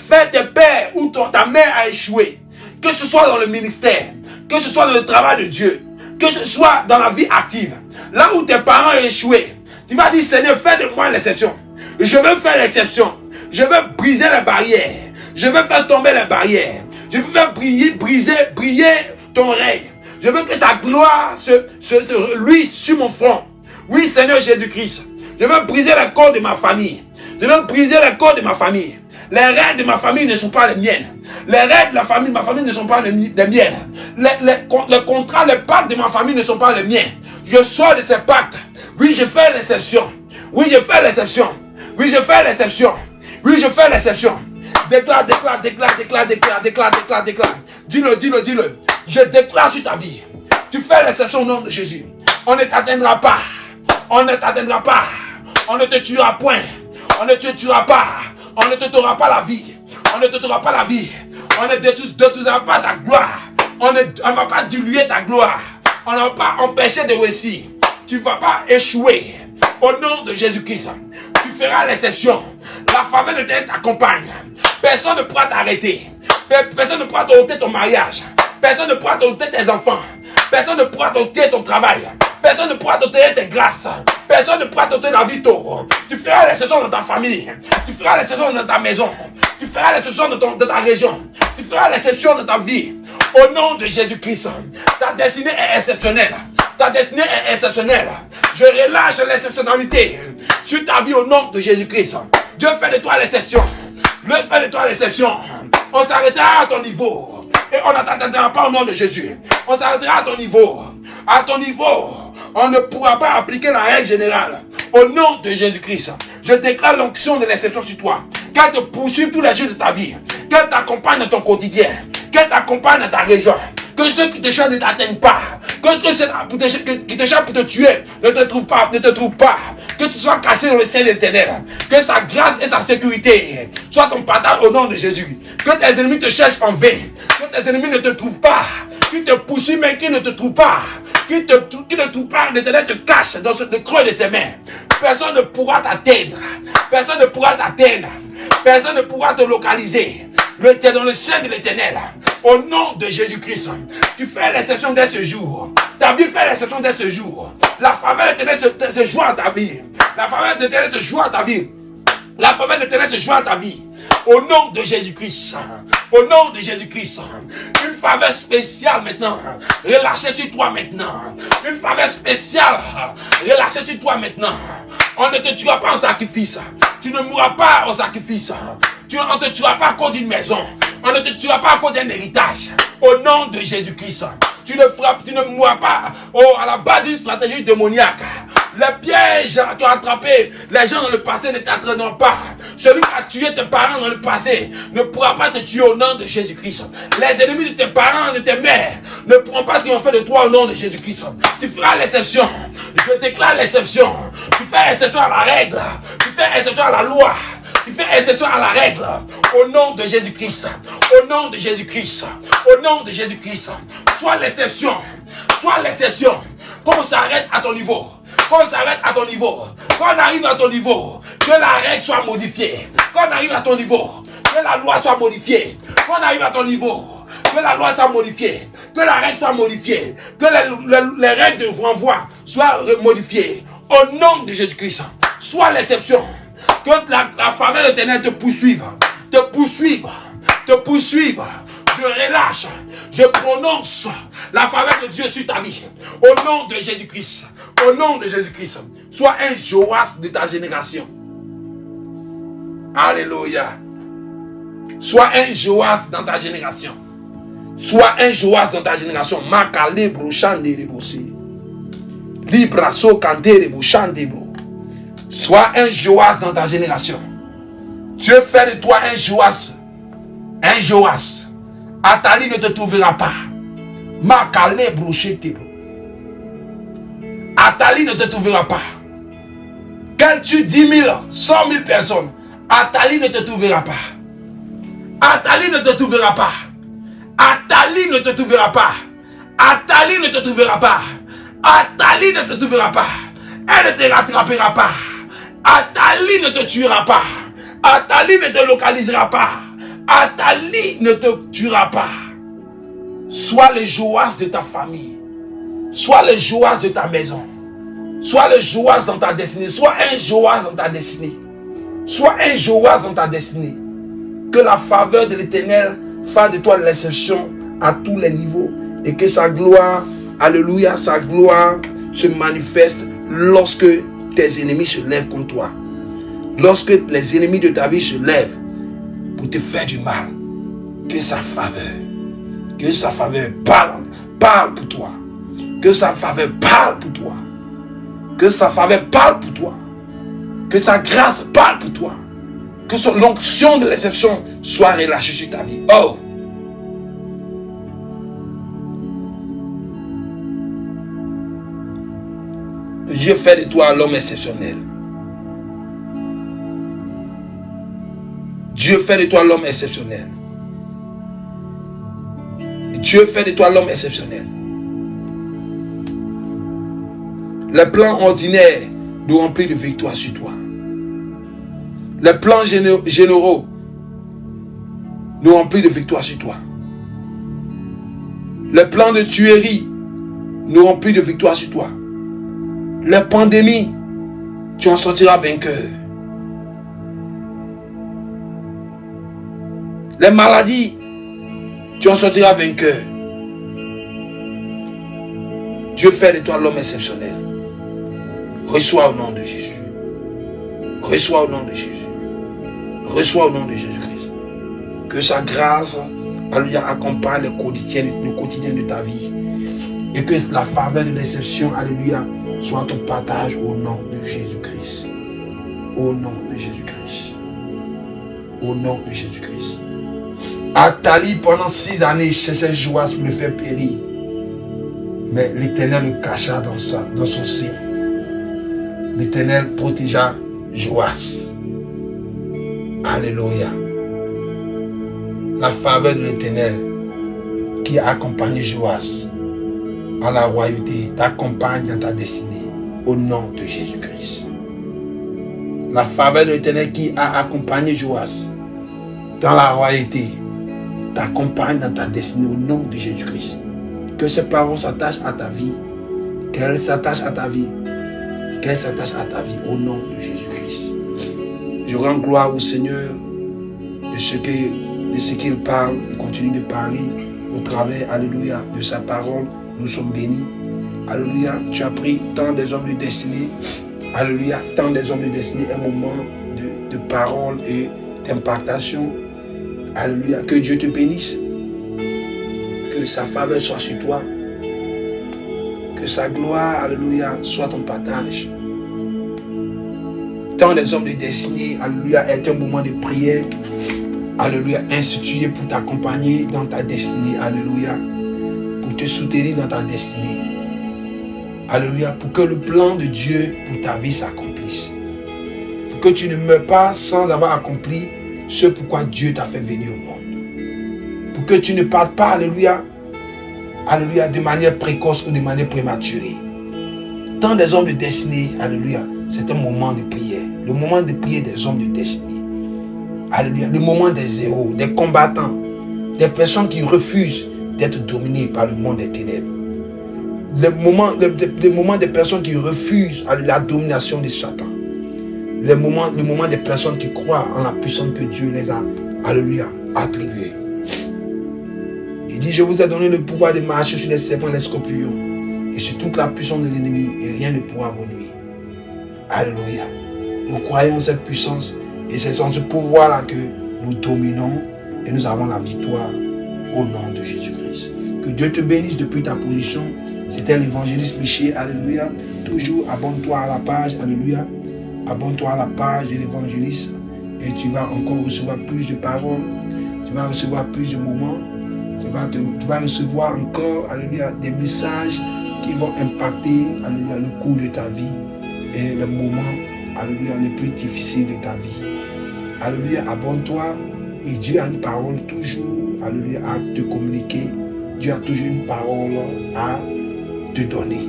pères ou ta mère a échoué. Que ce soit dans le ministère, que ce soit dans le travail de Dieu, que ce soit dans la vie active. Là où tes parents ont échoué, tu vas dire Seigneur, fais de moi l'exception. Je veux faire l'exception. Je veux briser les barrières. Je veux faire tomber les barrières. Je veux faire briller ton règne. Je veux que ta gloire luise sur mon front. Oui, Seigneur Jésus-Christ. Je veux briser les cordes de ma famille. Je veux briser les cordes de ma famille. Les règles de ma famille ne sont pas les miennes. Les règles de la famille de ma famille ne sont pas les miennes. Les contrats, les pactes de ma famille ne sont pas les miens. Je sors de ces pactes. Oui, je fais l'exception. Oui, je fais l'exception. Oui, je fais l'exception. Oui, je fais l'exception. Déclare. Dis-le. Je déclare sur ta vie. Tu fais l'exception au nom de Jésus. On ne t'atteindra pas. On ne t'atteindra pas. On ne te tuera point. On ne te tuera pas. On ne te tuera pas la vie. On ne te tuera pas la vie. On ne détruira pas ta gloire. On ne va pas diluer ta gloire. On ne va pas empêcher de réussir. Tu ne vas pas échouer. Au nom de Jésus-Christ, tu feras l'exception. La faveur de l'Éternel t'accompagne. Personne ne pourra t'arrêter. Personne ne pourra t'ôter ton mariage. Personne ne pourra t'ôter tes enfants. Personne ne pourra t'ôter ton travail. Personne ne pourra t'ôter tes grâces. Personne ne pourra t'ôter la vie tôt. Tu feras l'exception dans ta famille. Tu feras l'exception dans ta maison. Tu feras l'exception dans ta région. Tu feras l'exception dans ta vie. Au nom de Jésus-Christ, ta destinée est exceptionnelle. Ta destinée est exceptionnelle. Je relâche l'exceptionnalité sur ta vie au nom de Jésus-Christ. Dieu fait de toi l'exception. Dieu fait de toi l'exception. On s'arrêtera à ton niveau. Et on ne t'atteindra pas au nom de Jésus. On s'arrêtera à ton niveau. À ton niveau, on ne pourra pas appliquer la règle générale. Au nom de Jésus-Christ, je déclare l'onction de l'exception sur toi. Qu'elle te poursuive tous les jours de ta vie. Qu'elle t'accompagne dans ton quotidien. Qu'elle t'accompagne dans ta région. Que ceux qui te cherchent ne t'atteignent pas. Que ceux qui te cherchent pour te tuer ne te trouvent pas. Que tu sois caché dans le ciel éternel. Que sa grâce et sa sécurité soient ton partage au nom de Jésus. Que tes ennemis te cherchent en vain. Que tes ennemis ne te trouvent pas. Qui te poursuivent mais qui ne te trouvent pas. Qui ne trouve pas, l'Éternel te cache dans le creux de ses mains. Personne ne pourra t'atteindre. Personne ne pourra t'atteindre. Personne ne pourra te localiser. Tu es dans le ciel de l'Éternel. Au nom de Jésus-Christ. Tu fais l'exception dès ce jour. Ta vie fait l'exception dès ce jour. La faveur de l'Éternel se joue en ta vie. La faveur de l'Éternel se joue en ta vie. La faveur de l'Éternel se joue en ta vie. Au nom de Jésus-Christ. Au nom de Jésus-Christ. Une faveur spéciale maintenant. Relâchez sur toi maintenant. Une faveur spéciale. Relâchez sur toi maintenant. On ne te tuera pas en sacrifice. Tu ne mourras pas en sacrifice. On ne te tuera pas à cause d'une maison. On ne te tuera pas à cause d'un héritage. Au nom de Jésus-Christ. Tu ne mourras pas à la base d'une stratégie démoniaque. Les pièges qui ont attrapé les gens dans le passé ne t'entraîneront pas. Celui qui a tué tes parents dans le passé ne pourra pas te tuer au nom de Jésus-Christ. Les ennemis de tes parents, de tes mères ne pourront pas triompher de toi au nom de Jésus-Christ. Tu feras l'exception. Je déclare l'exception. Tu fais exception à la règle. Tu fais exception à la loi. Tu fais exception à la règle. Au nom de Jésus-Christ. Au nom de Jésus-Christ. Au nom de Jésus-Christ. Sois l'exception. Sois l'exception. Qu'on s'arrête à ton niveau. Qu'on s'arrête à ton niveau. Qu'on arrive à ton niveau. Que la règle soit modifiée. Qu'on arrive à ton niveau. Que la loi soit modifiée. Qu'on arrive à ton niveau. Que la loi soit modifiée. Que la règle soit modifiée. Que les règles de renvoi soient modifiées. Au nom de Jésus-Christ. Sois l'exception. Que la faveur de l'Éternel te poursuive. Te poursuive. Te poursuive. Je relâche. Je prononce la faveur de Dieu sur ta vie. Au nom de Jésus-Christ. Au nom de Jésus-Christ. Sois un Joas de ta génération. Alléluia. Sois un Joas dans ta génération. Sois un Joas dans ta génération. Makale brochande rebosé. Libraso kande rebouchande bro. Sois un Joas dans ta génération. Dieu fait de toi un Joas. Un Joas. Atali ne te trouvera pas. Makale brochete bro. Atali ne te trouvera pas. Quand tu 10 000, 100 000 personnes, Atali ne te trouvera pas. Atali ne te trouvera pas. Atali ne te trouvera pas. Atali ne te trouvera pas. Atali ne te trouvera pas. Elle ne te rattrapera pas. Atali ne te tuera pas. Atali ne te localisera pas. Atali ne te tuera pas. Sois le Joas de ta famille. Sois le Joas de ta maison. Sois le Joas dans ta destinée. Sois un Joas dans ta destinée. Sois un Joas dans ta destinée. Que la faveur de l'Éternel fasse de toi l'exception à tous les niveaux. Et que sa gloire, alléluia, sa gloire se manifeste lorsque tes ennemis se lèvent contre toi. Lorsque les ennemis de ta vie se lèvent pour te faire du mal. Que sa faveur parle pour toi. Que sa faveur parle pour toi. Que sa faveur parle pour toi. Que sa grâce parle pour toi. Que l'onction de l'exception soit relâchée sur ta vie. Oh! Dieu fait de toi l'homme exceptionnel. Dieu fait de toi l'homme exceptionnel. Dieu fait de toi l'homme exceptionnel. Les plans ordinaires doivent remplir de victoire sur toi. Les plans généraux nous remplissent de victoire sur toi. Les plans de tuerie nous remplissent de victoire sur toi. Les pandémies, tu en sortiras vainqueur. Les maladies, tu en sortiras vainqueur. Dieu fait de toi l'homme exceptionnel. Reçois au nom de Jésus. Reçois au nom de Jésus. Reçois au nom de Jésus-Christ. Que sa grâce, alléluia, accompagne le quotidien de ta vie. Et que la faveur de l'exception, alléluia, soit ton partage au nom de Jésus-Christ. Au nom de Jésus-Christ. Au nom de Jésus-Christ. Athalie, pendant 6 années, cherchait Joas pour le faire périr. Mais l'Éternel le cacha dans son sein. L'Éternel protégea Joas. Alléluia. La faveur de l'Éternel qui a accompagné Joas à la royauté t'accompagne dans ta destinée au nom de Jésus-Christ. La faveur de l'Éternel qui a accompagné Joas dans la royauté t'accompagne dans ta destinée au nom de Jésus-Christ. Que ces paroles s'attachent à ta vie. Qu'elles s'attachent à ta vie. Qu'elles s'attachent à ta vie au nom de Jésus-Christ. Je rends gloire au Seigneur de ce qu'il parle et continue de parler au travers, alléluia, de sa parole. Nous sommes bénis. Alléluia, tu as pris tant des hommes de destinée. Alléluia, tant des hommes de destinée, un moment de parole et d'impactation. Alléluia, que Dieu te bénisse. Que sa faveur soit sur toi. Que sa gloire, alléluia, soit ton partage. Tant des hommes de destinée, alléluia, est un moment de prière. Alléluia, institué pour t'accompagner dans ta destinée. Alléluia, pour te soutenir dans ta destinée. Alléluia, pour que le plan de Dieu pour ta vie s'accomplisse. Pour que tu ne meurs pas sans avoir accompli ce pourquoi Dieu t'a fait venir au monde. Pour que tu ne partes pas, alléluia, alléluia, de manière précoce ou de manière prématurée. Tant des hommes de destinée, alléluia, c'est un moment de prière. Le moment de prière des hommes de destinée. Alléluia, le moment des héros, des combattants, des personnes qui refusent d'être dominées par le monde des ténèbres. Le moment des personnes qui refusent la domination de Satan. Le moment des personnes qui croient en la puissance que Dieu les a, alléluia, attribuée. Il dit, je vous ai donné le pouvoir de marcher sur les serpents et les scorpions et sur toute la puissance de l'ennemi et rien ne pourra vous nuire. Alléluia. Nous croyons en cette puissance et c'est sans ce pouvoir-là que nous dominons et nous avons la victoire au nom de Jésus-Christ. Que Dieu te bénisse depuis ta position. C'était l'évangéliste Michel, alléluia. Toujours abonne-toi à la page, alléluia. Abonne-toi à la page de l'évangéliste et tu vas encore recevoir plus de paroles. Tu vas recevoir plus de moments. Tu vas recevoir encore, alléluia, des messages qui vont impacter, alléluia, le cours de ta vie et les moments, alléluia, les plus difficiles de ta vie. Alléluia, abonne-toi et Dieu a une parole toujours, alléluia, à te communiquer. Dieu a toujours une parole à te donner.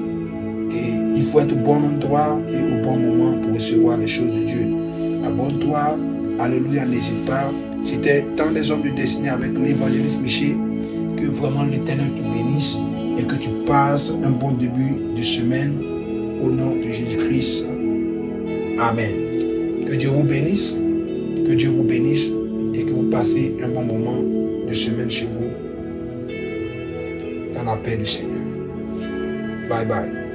Et il faut être au bon endroit et au bon moment pour recevoir les choses de Dieu. Abonne-toi, alléluia, n'hésite pas. C'était tant des hommes de destinée avec l'évangéliste Michel. Que vraiment l'Éternel te bénisse et que tu passes un bon début de semaine au nom de Jésus-Christ. Amen. Que Dieu vous bénisse. Que Dieu vous bénisse et que vous passez un bon moment de semaine chez vous dans la paix du Seigneur. Bye bye.